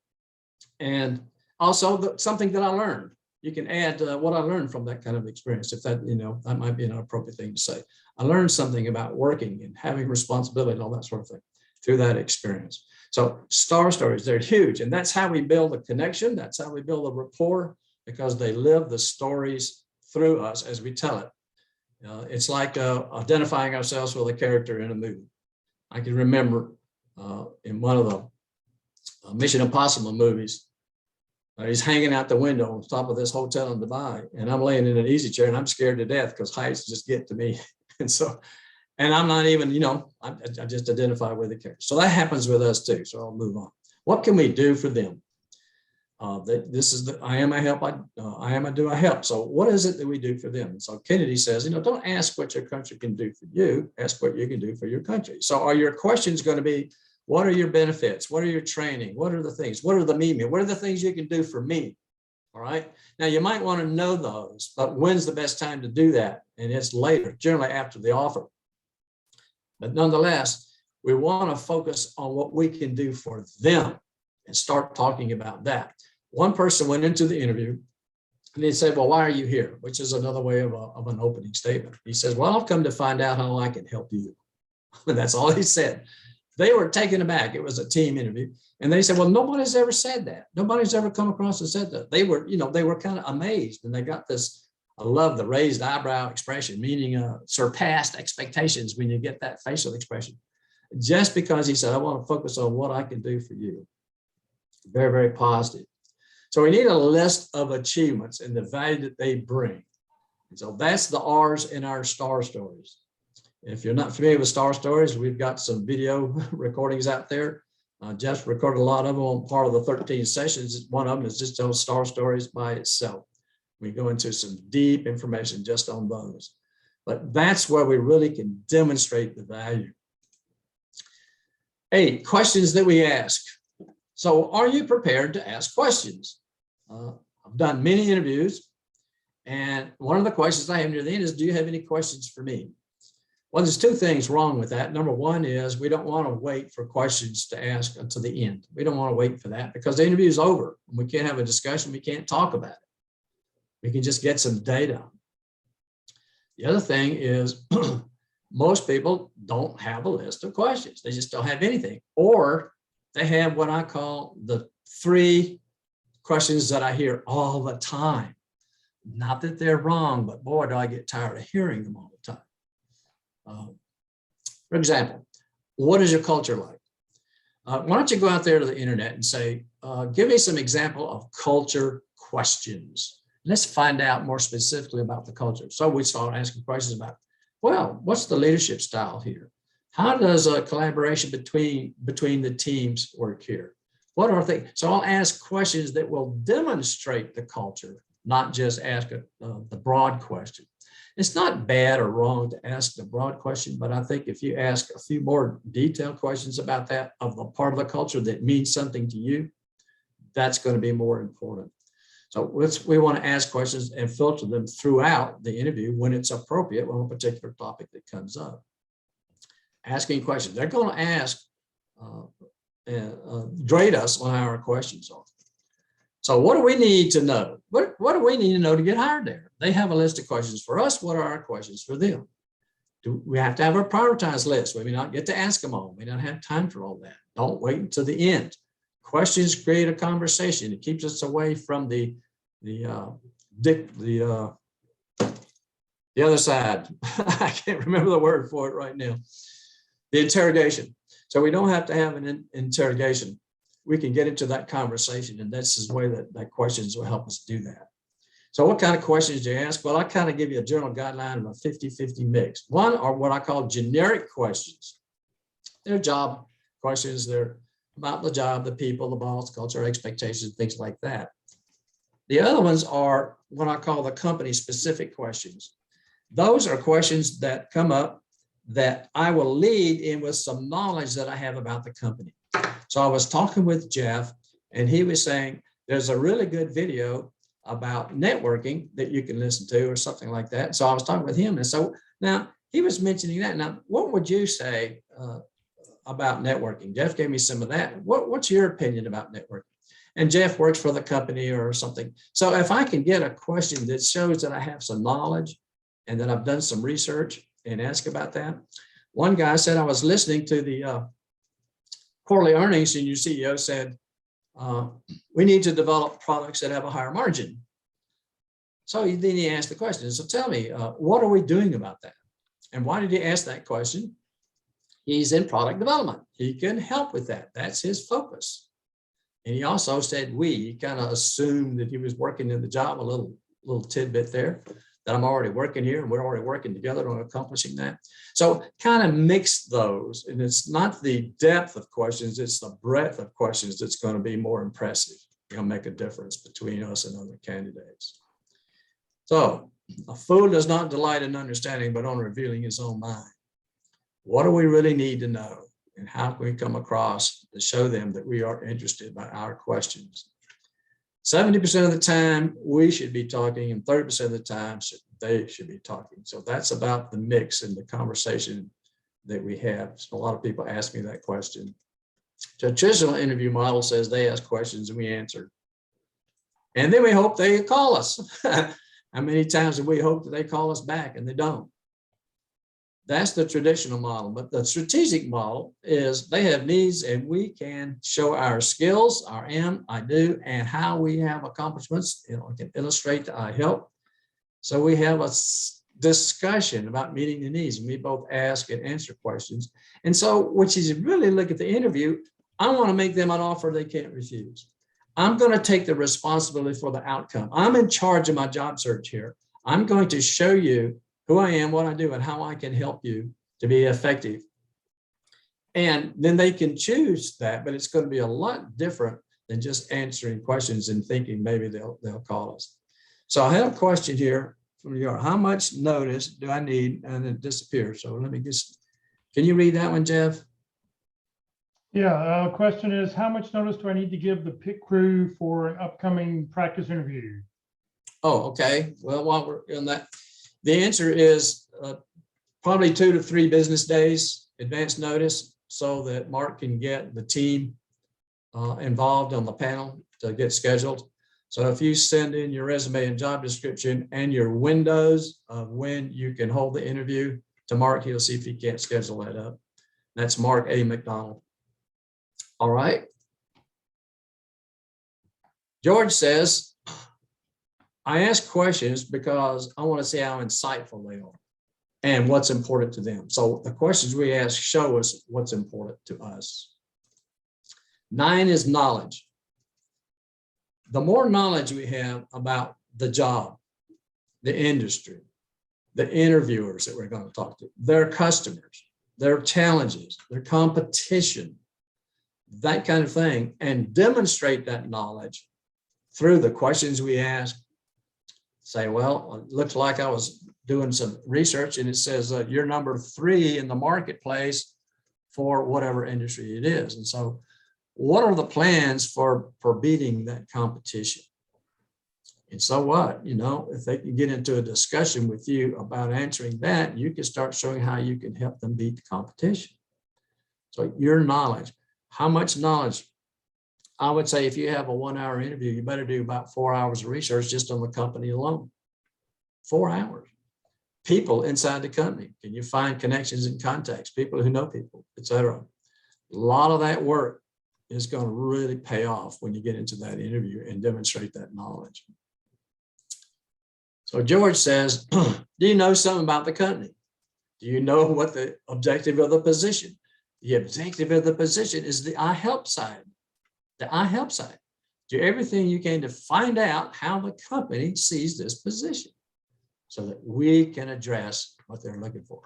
And also something that I learned. You can add what I learned from that kind of experience, if that, that might be an appropriate thing to say. I learned something about working and having responsibility and all that sort of thing through that experience. So star stories, they're huge. And that's how we build a connection. That's how we build a rapport, because they live the stories through us as we tell it. It's like identifying ourselves with a character in a movie. I can remember in one of the Mission Impossible movies, he's hanging out the window on top of this hotel in Dubai, and I'm laying in an easy chair and I'm scared to death because heights just get to me. And I'm not even, I just identify with the character. So that happens with us too. So I'll move on. What can we do for them? This is the I am a help, I am a do I help. So what is it that we do for them? And so Kennedy says, don't ask what your country can do for you, ask what you can do for your country. So are your questions going to be, what are your benefits? What are your training? What are the things? What are the me? What are the things you can do for me? All right. Now you might want to know those, but when's the best time to do that? And it's later, generally after the offer. But nonetheless, we want to focus on what we can do for them and start talking about that. One person went into the interview and he said, well, why are you here? Which is another way of an opening statement. He says, well, I've come to find out how I can help you. That's all he said. They were taken aback. It was a team interview. And they said, well, nobody's ever said that. Nobody's ever come across and said that. They were kind of amazed. And they got this, I love the raised eyebrow expression, meaning surpassed expectations when you get that facial expression. Just because he said, I want to focus on what I can do for you. Very, very positive. So we need a list of achievements and the value that they bring. And so that's the R's in our STAR stories. If you're not familiar with STAR stories, we've got some video recordings out there. Jeff recorded a lot of them on part of the 13 sessions. One of them is just those STAR stories by itself. We go into some deep information just on those. But that's where we really can demonstrate the value. 8, questions that we ask. So are you prepared to ask questions? I've done many interviews, and one of the questions I have near the end is, do you have any questions for me? Well, there's 2 things wrong with that. Number 1 is we don't want to wait for questions to ask until the end. We don't want to wait for that because the interview is over. We can't have a discussion. We can't talk about it. We can just get some data. The other thing is most people don't have a list of questions. They just don't have anything. Or they have what I call the 3 questions that I hear all the time. Not that they're wrong, but boy, do I get tired of hearing them all the time. For example, what is your culture like? Why don't you go out there to the internet and say, give me some example of culture questions. Let's find out more specifically about the culture. So we start asking questions about, well, what's the leadership style here? How does a collaboration between the teams work here? What are things? So I'll ask questions that will demonstrate the culture, not just ask the broad question. It's not bad or wrong to ask the broad question, but I think if you ask a few more detailed questions about that, of the part of the culture that means something to you, that's going to be more important. So we want to ask questions and filter them throughout the interview when it's appropriate on a particular topic that comes up. Asking questions. They're going to ask, grade us on how our questions are. So what do we need to know? What do we need to know to get hired there? They have a list of questions for us. What are our questions for them? Do we have to have a prioritized list? We may not get to ask them all. We don't have time for all that. Don't wait until the end. Questions create a conversation. It keeps us away from the other side. I can't remember the word for it right now. The interrogation. So we don't have to have an interrogation. We can get into that conversation, and this is the way that questions will help us do that. So what kind of questions do you ask? Well, I kind of give you a general guideline of a 50-50 mix. One are what I call generic questions. They're job questions. They're about the job, the people, the boss, culture, expectations, things like that. The other ones are what I call the company specific questions. Those are questions that come up that I will lead in with some knowledge that I have about the company. So I was talking with Jeff, and he was saying, there's a really good video about networking that you can listen to or something like that. So I was talking with him. And so now he was mentioning that. Now, what would you say about networking? Jeff gave me some of that. What's your opinion about networking? And Jeff works for the company or something. So if I can get a question that shows that I have some knowledge and that I've done some research and ask about that. One guy said, I was listening to the quarterly earnings, and your CEO said, we need to develop products that have a higher margin. So then he asked the question, so tell me, what are we doing about that? And why did he ask that question? He's in product development. He can help with that. That's his focus. And he also said he kind of assumed that he was working in the job, a little tidbit there, that I'm already working here and we're already working together on accomplishing that. So kind of mix those, and it's not the depth of questions, it's the breadth of questions that's going to be more impressive. It'll make a difference between us and other candidates. So a fool does not delight in understanding, but on revealing his own mind. What do we really need to know? And how can we come across to show them that we are interested by our questions? 70% of the time we should be talking, and 30% of the time they should be talking. So that's about the mix in the conversation that we have. So a lot of people ask me that question. The traditional interview model says they ask questions and we answer. And then we hope they call us. How many times have we hoped that they call us back and they don't? That's the traditional model, but the strategic model is they have needs and we can show our skills, our I do, and how we have accomplishments. You know, I can illustrate, I help. So we have a discussion about meeting the needs, and we both ask and answer questions. And so, which is really look at the interview, I want to make them an offer they can't refuse. I'm going to take the responsibility for the outcome. I'm in charge of my job search here. I'm going to show you who I am, what I do, and how I can help you to be effective. And then they can choose that, but it's going to be a lot different than just answering questions and thinking maybe they'll call us. So I have a question here from you. How much notice do I need? And it disappears. So let me just, can you read that one, Jeff? Yeah, question is, how much notice do I need to give the pit crew for an upcoming practice interview? Oh, okay. Well, while we're in that, the answer is probably 2 to 3 business days advance notice so that Mark can get the team involved on the panel to get scheduled. So if you send in your resume and job description and your windows of when you can hold the interview to Mark, he'll see if he can't schedule that up. That's Mark A. McDonald. All right. George says, I ask questions because I want to see how insightful they are and what's important to them. So the questions we ask show us what's important to us. 9 is knowledge. The more knowledge we have about the job, the industry, the interviewers that we're going to talk to, their customers, their challenges, their competition, that kind of thing, and demonstrate that knowledge through the questions we ask. Say, well, it looks like I was doing some research and it says you're number 3 in the marketplace for whatever industry it is. And so what are the plans for beating that competition? And so what, you know, if they can get into a discussion with you about answering that, you can start showing how you can help them beat the competition. So your knowledge, how much knowledge? I would say if you have a 1-hour interview, you better do about 4 hours of research just on the company alone. 4 hours. People inside the company. Can you find connections and contacts, people who know people, etc. A lot of that work is going to really pay off when you get into that interview and demonstrate that knowledge. So George says, do you know something about the company? Do you know what the objective of the position? The objective of the position is the I help side. The I help side. Do everything you can to find out how the company sees this position so that we can address what they're looking for.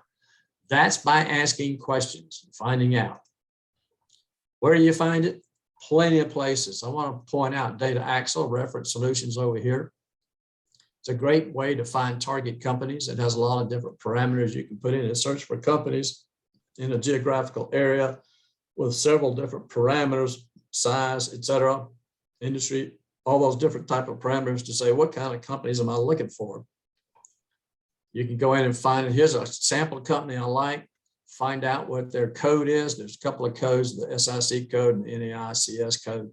That's by asking questions, finding out. Where do you find it? Plenty of places. I want to point out Data Axle, Reference Solutions over here. It's a great way to find target companies. It has a lot of different parameters you can put in and search for companies in a geographical area with several different parameters, size, etc., industry, all those different type of parameters to say, what kind of companies am I looking for? You can go in and find it. Here's a sample company I like. Find out what their code is. There's a couple of codes, the SIC code and the NAICS code.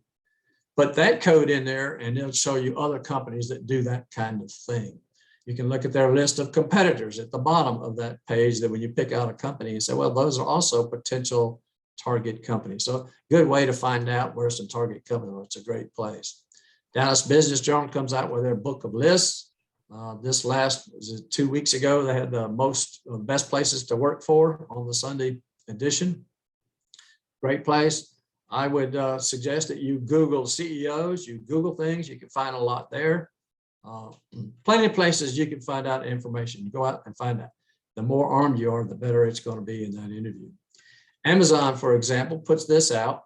Put that code in there and it'll show you other companies that do that kind of thing. You can look at their list of competitors at the bottom of that page, that when you pick out a company and say, well, those are also potential target companies. So good way to find out where some target company. It's a great place. Dallas Business Journal comes out with their book of lists. This last, was it 2 weeks ago, they had the best places to work for on the Sunday edition. Great place. I would suggest that you Google CEOs, you Google things, you can find a lot there. Plenty of places you can find out information. Go out and find out. The more armed you are, the better it's going to be in that interview. Amazon, for example, puts this out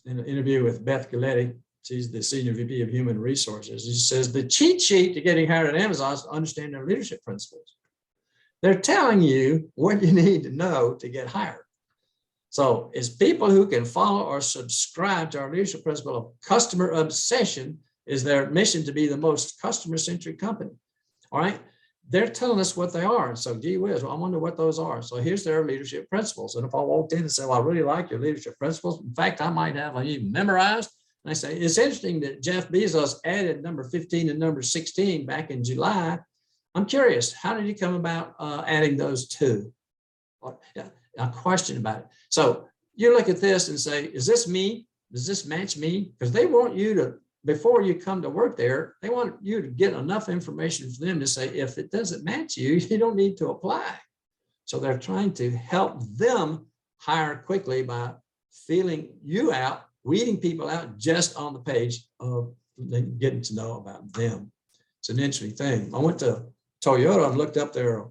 in an interview with Beth Galletti. She's the Senior VP of Human Resources. She says the cheat sheet to getting hired at Amazon is to understand their leadership principles. They're telling you what you need to know to get hired. So it's people who can follow or subscribe to our leadership principle of customer obsession is their mission to be the most customer-centric company. All right. They're telling us what they are. And so, gee whiz, well, I wonder what those are. So here's their leadership principles. And if I walked in and said, well, I really like your leadership principles. In fact, I might have them even memorized. And I say, it's interesting that Jeff Bezos added number 15 and number 16 back in July. I'm curious, how did he come about adding those two? a question about it. So you look at this and say, is this me? Does this match me? Because they want you to, before you come to work there, they want you to get enough information for them to say, if it doesn't match you, you don't need to apply. So they're trying to help them hire quickly by feeling you out, weeding people out just on the page of getting to know about them. It's an interesting thing. I went to Toyota and looked up their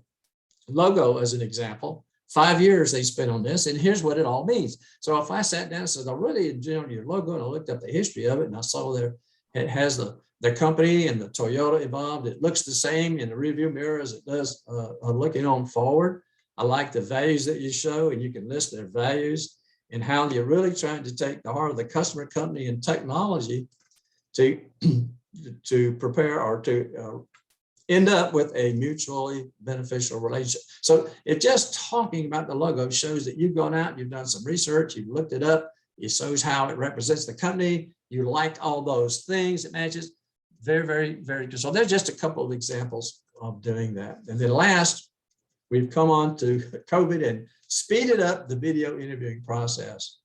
logo as an example. 5 years they spent on this, and here's what it all means. So if I sat down and said, I really enjoyed your logo, and I looked up the history of it, and I saw there it has the company and the Toyota involved. It looks the same in the rearview mirror as it does looking on forward. I like the values that you show, and you can list their values and how you're really trying to take the heart of the customer, company, and technology to prepare or to end up with a mutually beneficial relationship. So if just talking about the logo shows that you've gone out, you've done some research, you've looked it up, it shows how it represents the company, you like all those things, it matches. Very, very, very good. So there's just a couple of examples of doing that. And then last, we've come on to COVID and speeded up the video interviewing process.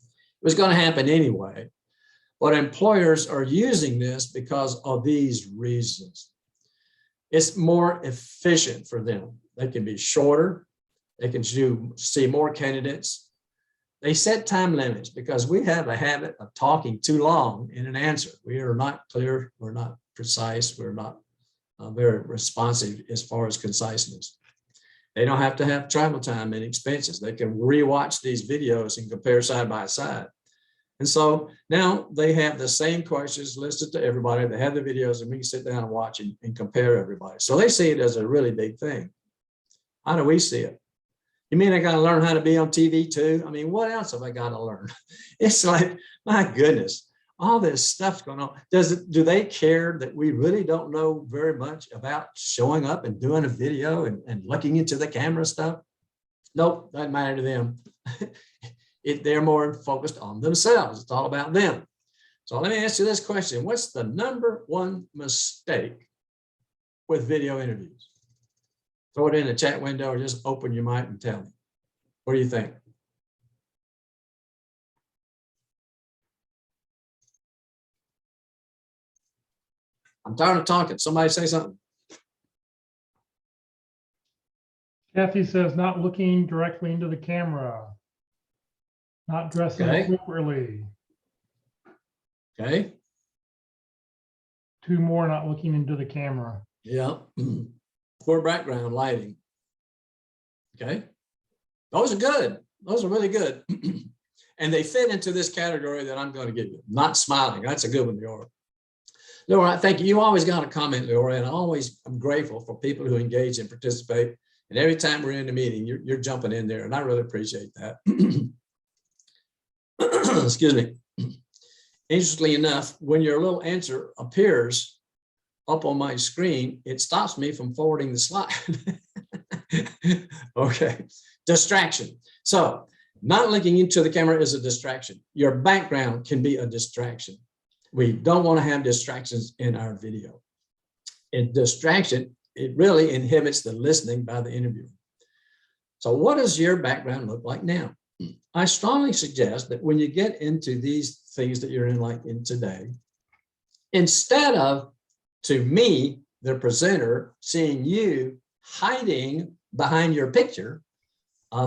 It was going to happen anyway, but employers are using this because of these reasons. It's more efficient for them. They can be shorter. They can see more candidates. They set time limits because we have a habit of talking too long in an answer. We are not clear. We're not precise. We're not very responsive as far as conciseness. They don't have to have travel time and expenses. They can rewatch these videos and compare side by side. And so now they have the same questions listed to everybody. They have the videos, and we can sit down and watch and compare everybody. So they see it as a really big thing. How do we see it? You mean I got to learn how to be on TV too? I mean, what else have I got to learn? It's like, my goodness, all this stuff's going on. Do they care that we really don't know very much about showing up and doing a video and looking into the camera stuff? Nope, doesn't matter to them. They're more focused on themselves. It's all about them. So let me ask you this question. What's the #1 mistake with video interviews? Throw it in the chat window or just open your mic and tell me. What do you think? I'm tired of talking. Somebody say something. Kathy says not looking directly into the camera. Not dressing appropriately. Okay. 2 more, not looking into the camera. Yeah. Poor background lighting. Okay. Those are good. Those are really good. And they fit into this category that I'm going to give you. Not smiling. That's a good one, Leora. Leora, thank you. You always got a comment, Leora, and I'm grateful for people who engage and participate. And every time we're in the meeting, you're jumping in there, and I really appreciate that. Excuse me. Interestingly enough, when your little answer appears up on my screen, it stops me from forwarding the slide. Okay, distraction. So not looking into the camera is a distraction. Your background can be a distraction. We don't want to have distractions in our video. In distraction, it really inhibits the listening by the interviewer. So what does your background look like now? I strongly suggest that when you get into these things that you're in, like in today, instead of, to me, the presenter, seeing you hiding behind your picture,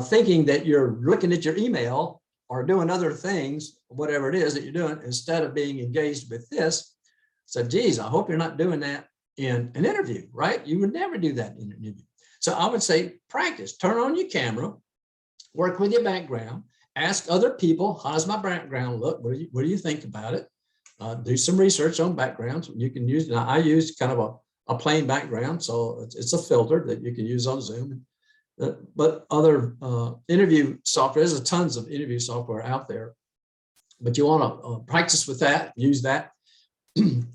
thinking that you're looking at your email or doing other things, whatever it is that you're doing, instead of being engaged with this, so geez, I hope you're not doing that in an interview, right? You would never do that in an interview. So I would say practice, turn on your camera, work with your background, ask other people, how does my background look? What do you think about it? Do some research on backgrounds. You can use, now I use kind of a plain background, so it's a filter that you can use on Zoom. But other interview software, there's tons of interview software out there, but you want to practice with that, use that,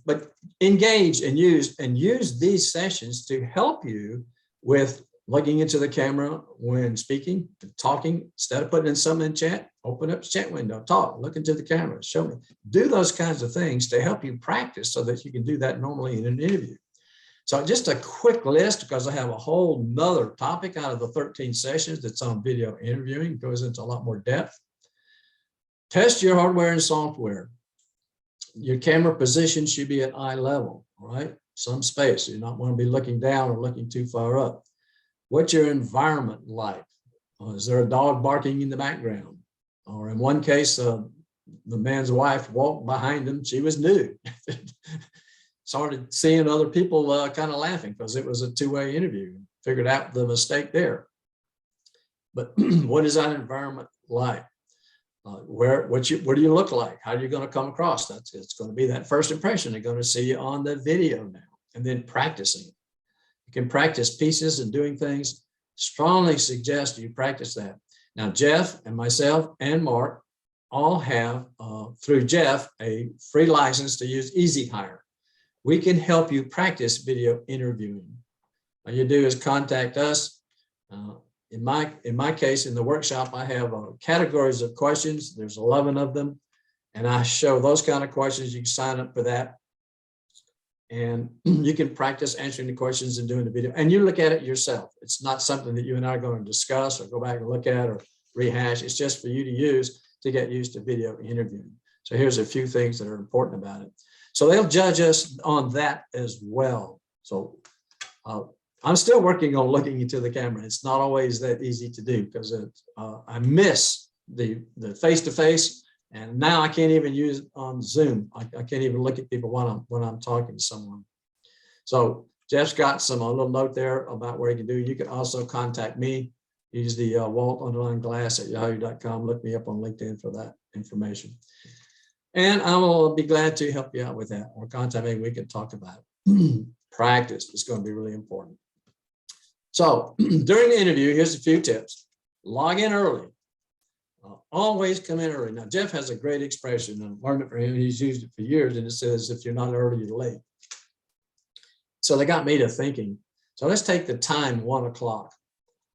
but engage and use these sessions to help you with looking into the camera when speaking, talking. Instead of putting in something in chat, open up the chat window, talk, look into the camera, show me. Do those kinds of things to help you practice so that you can do that normally in an interview. So just a quick list, because I have a whole nother topic out of the 13 sessions that's on video interviewing. It goes into a lot more depth. Test your hardware and software. Your camera position should be at eye level, all right? Some space. You don't want to be looking down or looking too far up. What's your environment like? Is there a dog barking in the background? Or in one case, the man's wife walked behind him. She was nude. Started seeing other people kind of laughing because it was a two-way interview. Figured out the mistake there. But what is that environment like? What do you look like? How are you going to come across? It's going to be that first impression. They're going to see you on the video now, and then practicing. You can practice pieces and doing things. Strongly suggest you practice that. Now, Jeff and myself and Mark all have, through Jeff, a free license to use Easy Hire. We can help you practice video interviewing. All you do is contact us. In my case, in the workshop, I have categories of questions. There's 11 of them. And I show those kind of questions. You can sign up for that. And you can practice answering the questions and doing the video. And you look at it yourself. It's not something that you and I are going to discuss or go back and look at or rehash. It's just for you to use to get used to video interviewing. So here's a few things that are important about it. So they'll judge us on that as well. So I'm still working on looking into the camera. It's not always that easy to do because I miss the face-to-face, and now I can't even use it on Zoom. I can't even look at people when I'm talking to someone. So Jeff's got a little note there about where you can do. You can also contact me. Use the Walt_Glass@yahoo.com. Look me up on LinkedIn for that information. And I will be glad to help you out with that, or contact me. We can talk about it. Practice is going to be really important. So during the interview, here's a few tips. Log in early. Always come in early. Now, Jeff has a great expression, and I've learned it from him. He's used it for years, and it says, if you're not early, you're late. So they got me to thinking. So let's take the time, 1 o'clock.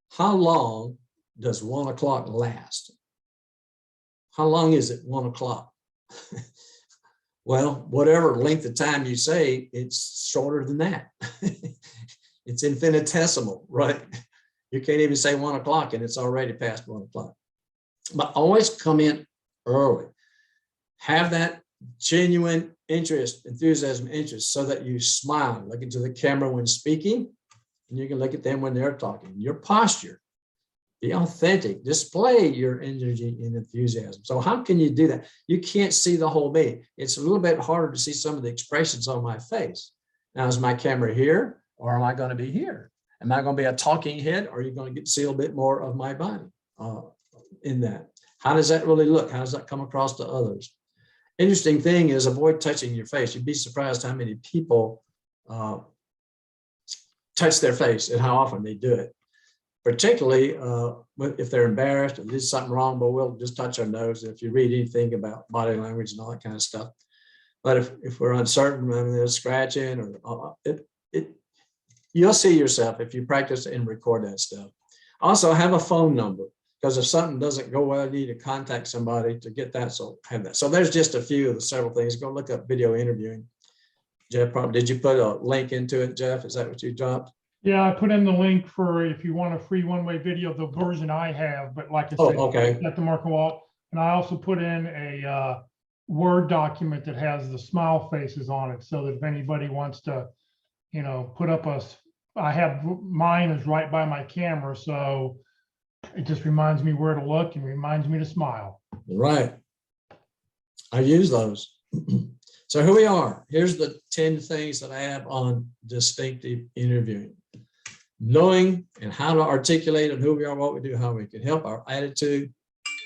How long does 1 o'clock last? How long is it 1 o'clock? Well, whatever length of time you say, it's shorter than that. It's infinitesimal, right? You can't even say 1 o'clock and it's already past 1 o'clock. But always come in early. Have that genuine interest, enthusiasm, interest, so that you smile, look into the camera when speaking, and you can look at them when they're talking. Your posture. Be authentic, display your energy and enthusiasm. So how can you do that? You can't see the whole me. It's a little bit harder to see some of the expressions on my face. Now, is my camera here, or am I going to be here? Am I going to be a talking head, or are you going to get to see a little bit more of my body in that? How does that really look? How does that come across to others? Interesting thing is, avoid touching your face. You'd be surprised how many people touch their face and how often they do it. Particularly if they're embarrassed or did something wrong, but we'll just touch our nose if you read anything about body language and all that kind of stuff. But if we're uncertain, I mean, there's scratching or you'll see yourself if you practice and record that stuff. Also, have a phone number, because if something doesn't go well, you need to contact somebody to get that. So have that. So there's just a few of the several things. Go look up video interviewing. Jeff, did you put a link into it, Jeff? Is that what you dropped? Yeah, I put in the link for if you want a free one-way video, the version I have, but like I said, okay. At the Mark and Walt. And I also put in a Word document that has the smile faces on it, so that if anybody wants to, put up I have mine is right by my camera, so it just reminds me where to look and reminds me to smile. Right. I use those. So here we are. Here's the 10 things that I have on distinctive interviewing. Knowing and how to articulate and who we are, what we do, how we can help. Our attitude,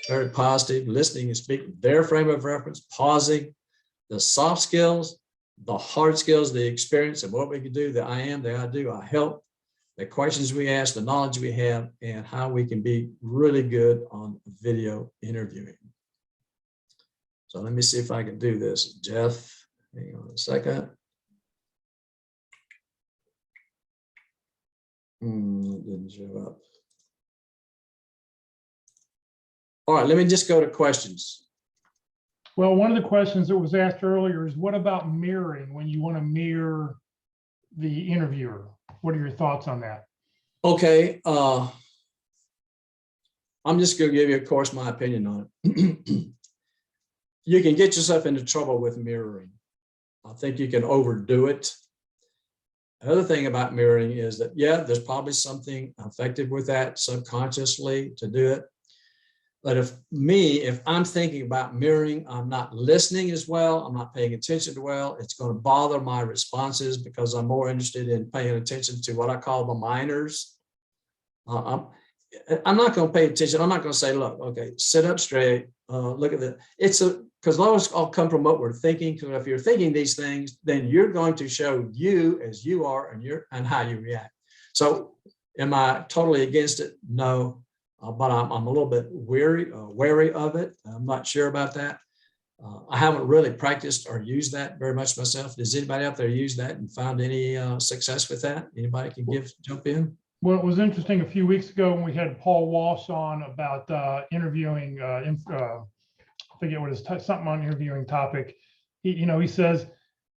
very positive. Listening and speaking, their frame of reference, pausing, the soft skills, the hard skills, the experience of what we can do, the I am, the I do, I help, the questions we ask, the knowledge we have, and how we can be really good on video interviewing. So let me see if I can do this. Jeff, hang on a second. It didn't show up. All right, let me just go to questions. Well, one of the questions that was asked earlier is, what about mirroring, when you want to mirror the interviewer? What are your thoughts on that? Okay, I'm just going to give you, of course, my opinion on it. You can get yourself into trouble with mirroring. I think you can overdo it. The other thing about mirroring is that, yeah, there's probably something effective with that subconsciously to do it. But if I'm thinking about mirroring, I'm not listening as well, I'm not paying attention to well, it's going to bother my responses because I'm more interested in paying attention to what I call the minors. I'm not going to pay attention. I'm not going to say, look, okay, sit up straight, look at the, because those all come from what we're thinking. Because if you're thinking these things, then you're going to show you as you are and how you react. So am I totally against it? No, but I'm a little bit wary of it. I'm not sure about that. I haven't really practiced or used that very much myself. Does anybody out there use that and found any success with that? Anybody can jump in? Well, it was interesting a few weeks ago when we had Paul Walsh on about interviewing, I forget what his something on interviewing topic. He says,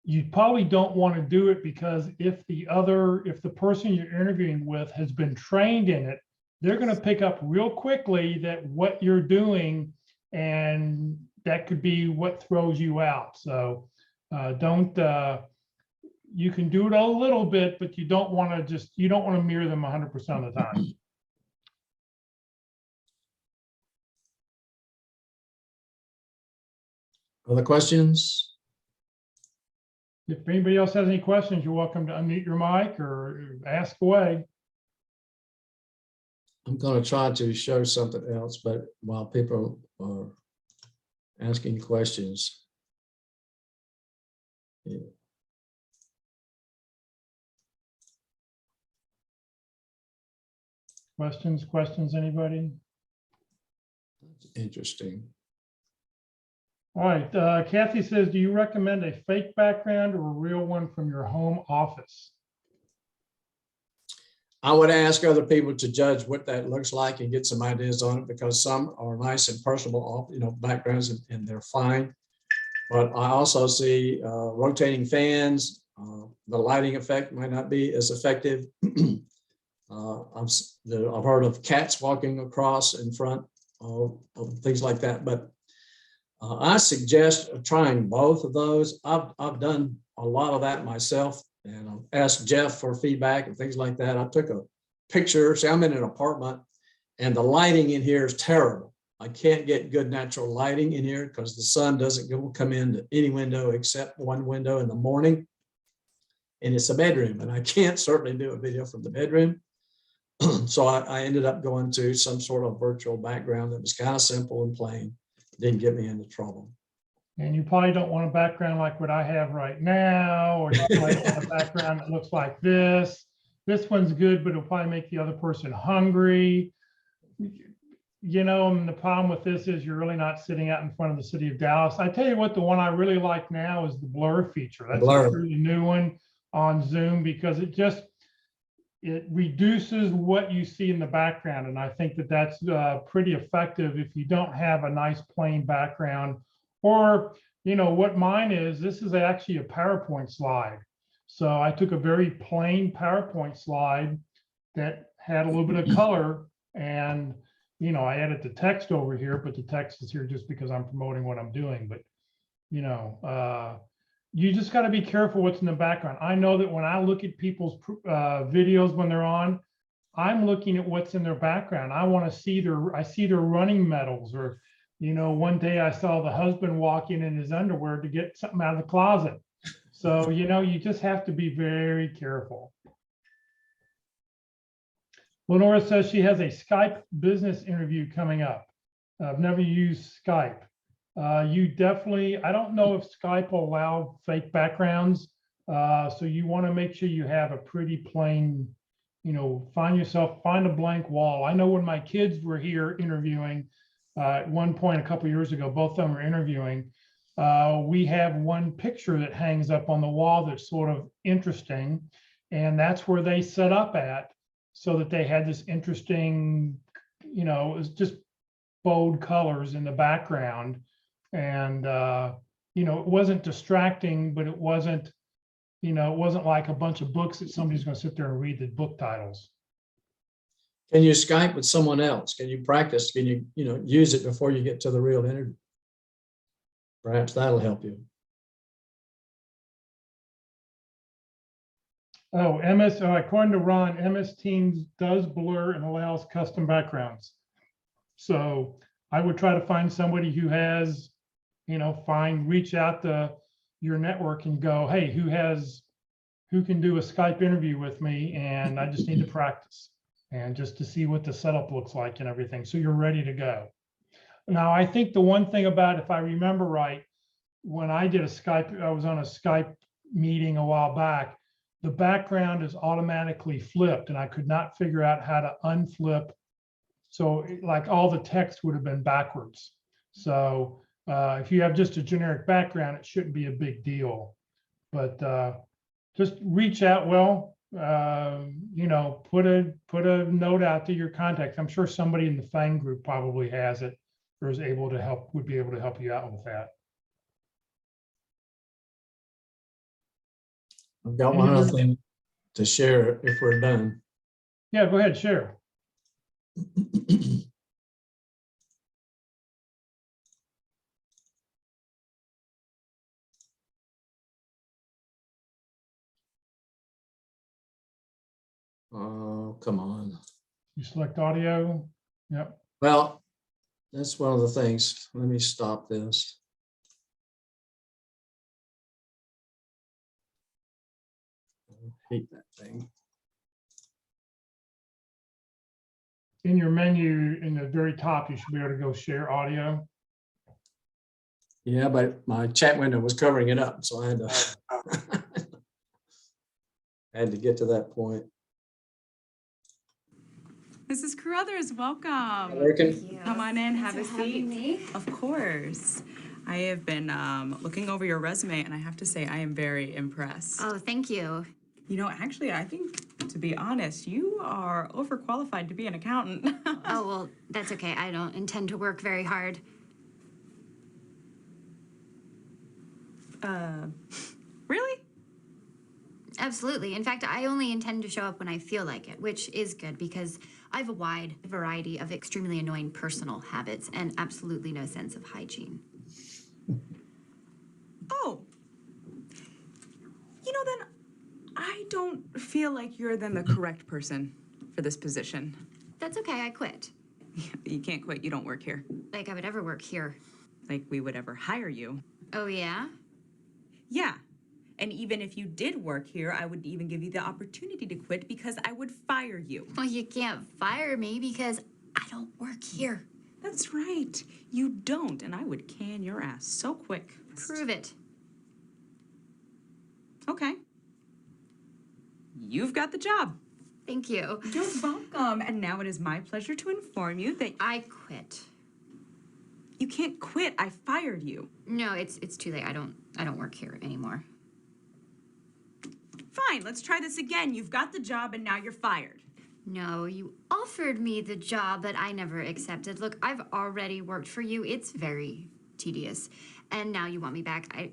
you probably don't want to do it because if the person you're interviewing with has been trained in it, they're going to pick up real quickly that what you're doing, and that could be what throws you out. So you can do it a little bit, but you don't want to mirror them 100% of the time. Other questions? If anybody else has any questions, you're welcome to unmute your mic or ask away. I'm going to try to show something else, but while people are asking questions. Yeah. Questions, anybody? That's interesting. All right, Kathy says, do you recommend a fake background or a real one from your home office? I would ask other people to judge what that looks like and get some ideas on it, because some are nice and personable, backgrounds, and they're fine. But I also see rotating fans. The lighting effect might not be as effective. I've heard of cats walking across in front of things like that. But I suggest trying both of those. I've done a lot of that myself, and I've asked Jeff for feedback and things like that. I took a picture. See, I'm in an apartment, and the lighting in here is terrible. I can't get good natural lighting in here because the sun doesn't come into any window except one window in the morning, and it's a bedroom, and I can't certainly do a video from the bedroom. So I ended up going to some sort of virtual background that was kind of simple and plain. Didn't get me into trouble. And you probably don't want a background like what I have right now, or you probably don't want a background that looks like this. This one's good, but it'll probably make the other person hungry. And the problem with this is you're really not sitting out in front of the city of Dallas. I tell you what, the one I really like now is the blur feature. That's a really new one on Zoom, because it reduces what you see in the background. And I think that that's pretty effective if you don't have a nice plain background. Or, what mine is, this is actually a PowerPoint slide. So I took a very plain PowerPoint slide that had a little bit of color, and, I added the text over here, but the text is here just because I'm promoting what I'm doing. But, you just got to be careful what's in the background. I know that when I look at people's videos when they're on, I'm looking at what's in their background. I want to see their running medals, or, one day I saw the husband walk in his underwear to get something out of the closet. So, you just have to be very careful. Lenora says she has a Skype business interview coming up. I've never used Skype. You definitely, I don't know if Skype will allow fake backgrounds. So you want to make sure you have a pretty plain, find a blank wall. I know when my kids were here interviewing, at one point a couple of years ago, both of them were interviewing. We have one picture that hangs up on the wall that's sort of interesting. And that's where they set up at, so that they had this interesting, it was just bold colors in the background. And, it wasn't distracting, but it wasn't, it wasn't like a bunch of books that somebody's going to sit there and read the book titles. Can you Skype with someone else? Can you practice? Can you, use it before you get to the real interview? Perhaps that'll help you. Oh, according to Ron, MS Teams does blur and allows custom backgrounds. So I would try to find somebody who has, reach out to your network and go, hey, who can do a Skype interview with me? And I just need to practice and just to see what the setup looks like and everything. So you're ready to go. Now, I think the one thing about, if I remember right, when I did I was on a Skype meeting a while back, the background is automatically flipped and I could not figure out how to unflip. So like all the text would have been backwards. So if you have just a generic background, it shouldn't be a big deal. But just reach out. Well, put a note out to your contacts. I'm sure somebody in the FANG group probably has it or is able to help, would be able to help you out with that. I've got one other thing to share if we're done. Yeah, go ahead, share. Oh, come on. You select audio. Yep. Well, that's one of the things. Let me stop this. I hate that thing. In your menu, in the very top, you should be able to go share audio. Yeah, but my chat window was covering it up, so I had to had to get to that point. Mrs. Carruthers, welcome. Working? Come on in, have a seat. Of course. I have been looking over your resume, and I have to say I am very impressed. Oh, thank you. Actually, I think, to be honest, you are overqualified to be an accountant. Oh, well, that's okay. I don't intend to work very hard. Really? Absolutely. In fact, I only intend to show up when I feel like it, which is good because I have a wide variety of extremely annoying personal habits and absolutely no sense of hygiene. Oh. Then I don't feel like you're then the correct person for this position. That's okay. I quit. You can't quit. You don't work here. Like I would ever work here. Like we would ever hire you. Oh, yeah? Yeah. And even if you did work here, I would even give you the opportunity to quit because I would fire you. Well, you can't fire me because I don't work here. That's right. You don't, and I would can your ass so quick. Prove it. Okay. You've got the job. Thank you. You're welcome. And now it is my pleasure to inform you that I quit. you can't quit. I fired you. No, it's too late. I don't work here anymore. Fine, let's try this again. You've got the job and now you're fired. No, you offered me the job, but I never accepted. Look, I've already worked for you. It's very tedious. And now you want me back. I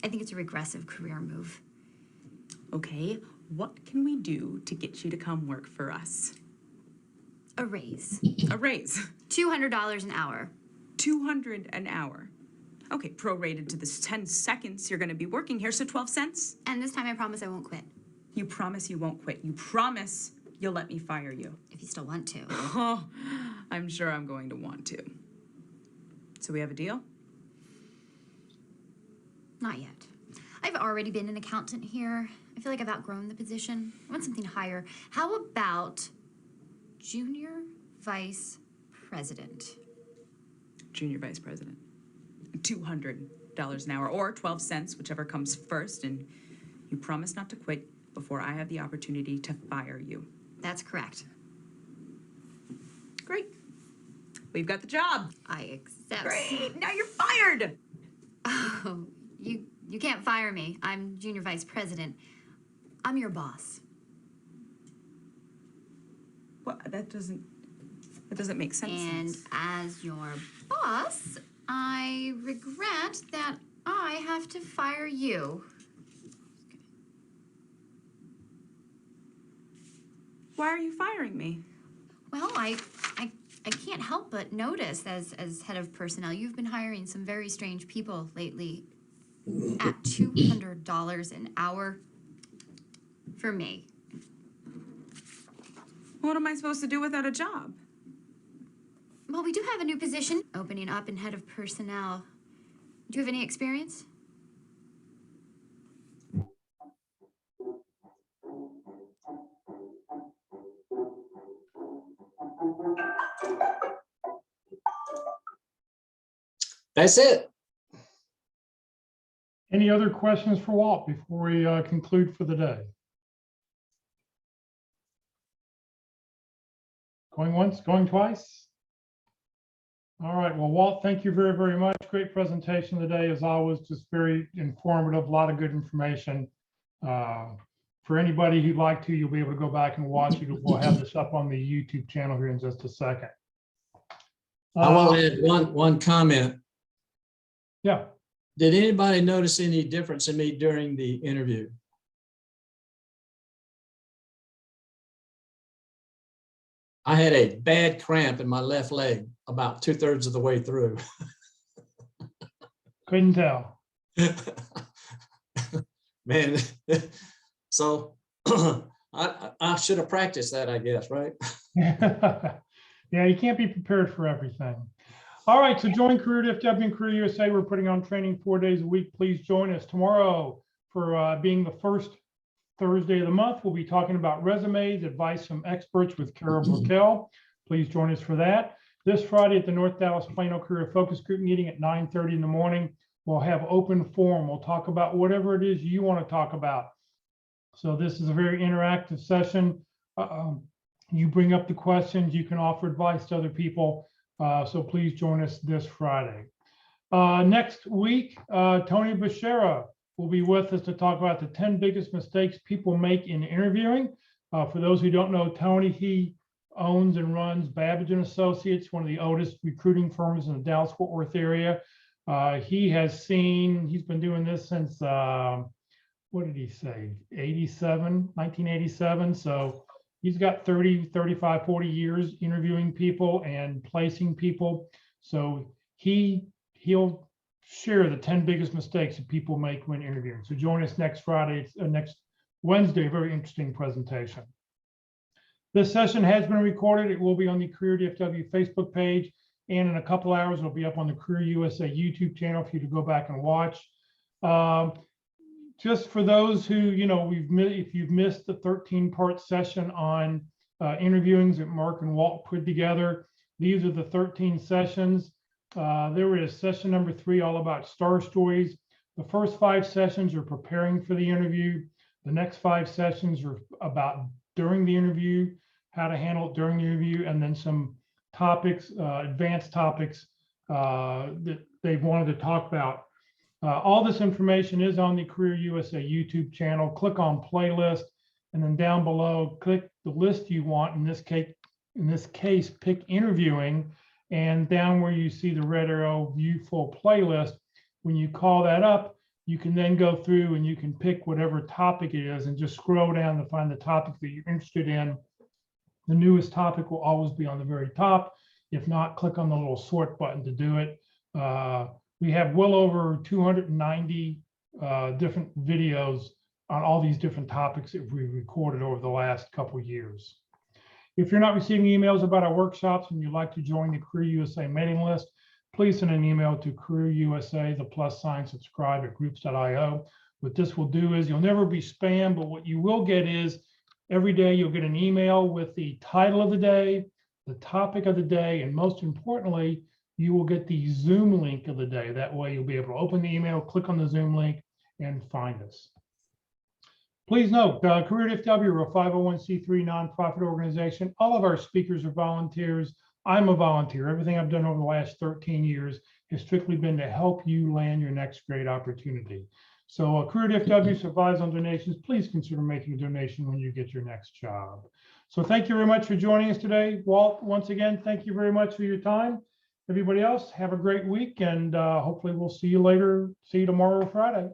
think it's a regressive career move. Okay, what can we do to get you to come work for us? A raise. A raise. $200 an hour. $200 an hour. Okay, prorated to the 10 seconds you're gonna be working here, so 12 cents. And this time I promise I won't quit. You promise you won't quit. You promise you'll let me fire you. If you still want to. Oh, I'm sure I'm going to want to. So we have a deal? Not yet. I've already been an accountant here. I feel like I've outgrown the position. I want something higher. How about junior vice president? Junior vice president. $200 an hour or 12 cents, whichever comes first, and you promise not to quit before I have the opportunity to fire you. That's correct. Great. We've got the job. I accept. Great. Now you're fired. Oh, you can't fire me. I'm junior vice president. I'm your boss. What? That doesn't make sense. And as your boss, I regret that I have to fire you. Why are you firing me? Well, I can't help but notice as head of personnel, you've been hiring some very strange people lately at $200 an hour for me. What am I supposed to do without a job? Well, we do have a new position opening up in head of personnel. Do you have any experience? That's it. Any other questions for Walt before we conclude for the day? Going once, going twice? All right, well, Walt, thank you very, very much. Great presentation today, as always, just very informative, a lot of good information. For anybody who'd like to, you'll be able to go back and watch it. We'll have this up on the YouTube channel here in just a second. I will add one comment. Yeah. Did anybody notice any difference in me during the interview? I had a bad cramp in my left leg about 2/3 of the way through. Couldn't tell. Man, so I should have practiced that, I guess, right? Yeah, you can't be prepared for everything. All right, so join Career DFW and Career USA. We're putting on training 4 days a week. Please join us tomorrow for being the first Thursday of the month. We'll be talking about resumes, advice from experts with Carol Burkell. Please join us for that. This Friday at the North Dallas Plano Career Focus Group meeting at 9:30 in the morning, we'll have open forum. We'll talk about whatever it is you want to talk about. So this is a very interactive session. You bring up the questions, you can offer advice to other people. So please join us this Friday. Next week, Tony Bashara will be with us to talk about the 10 biggest mistakes people make in interviewing. For those who don't know Tony, he owns and runs Babbage & Associates, one of the oldest recruiting firms in the Dallas-Fort Worth area. He's been doing this since, what did he say, 1987. So he's got 30, 35, 40 years interviewing people and placing people. So he'll share the 10 biggest mistakes that people make when interviewing. So join us next Friday, next Wednesday, a very interesting presentation. This session has been recorded. It will be on the Career DFW Facebook page, and in a couple hours, it'll be up on the Career USA YouTube channel for you to go back and watch. Just for those who, if you've missed the 13-part session on interviewing that Mark and Walt put together, these are the 13 sessions. There was session number 3, all about star stories. The first 5 sessions are preparing for the interview. The next 5 sessions are about during the interview, how to handle it during the interview, and then some topics, advanced topics that they've wanted to talk about. All this information is on the Career USA YouTube channel. Click on playlist, and then down below, click the list you want. In this case, pick interviewing, and down where you see the red arrow, view full playlist. When you call that up, you can then go through and you can pick whatever topic it is and just scroll down to find the topic that you're interested in. The newest topic will always be on the very top. If not, click on the little sort button to do it. We have well over 290 different videos on all these different topics that we recorded over the last couple of years. If you're not receiving emails about our workshops and you'd like to join the Career USA mailing list, please send an email to Career USA, +subscribe at groups.io. What this will do is you'll never be spam, but what you will get is every day you'll get an email with the title of the day, the topic of the day, and most importantly, you will get the Zoom link of the day. That way you'll be able to open the email, click on the Zoom link, and find us. Please note, Career DFW, we're a 501c3 nonprofit organization. All of our speakers are volunteers. I'm a volunteer. Everything I've done over the last 13 years has strictly been to help you land your next great opportunity. So Career DFW survives on donations. Please consider making a donation when you get your next job. So thank you very much for joining us today. Walt, once again, thank you very much for your time. Everybody else, have a great week, and hopefully we'll see you later. See you tomorrow or Friday.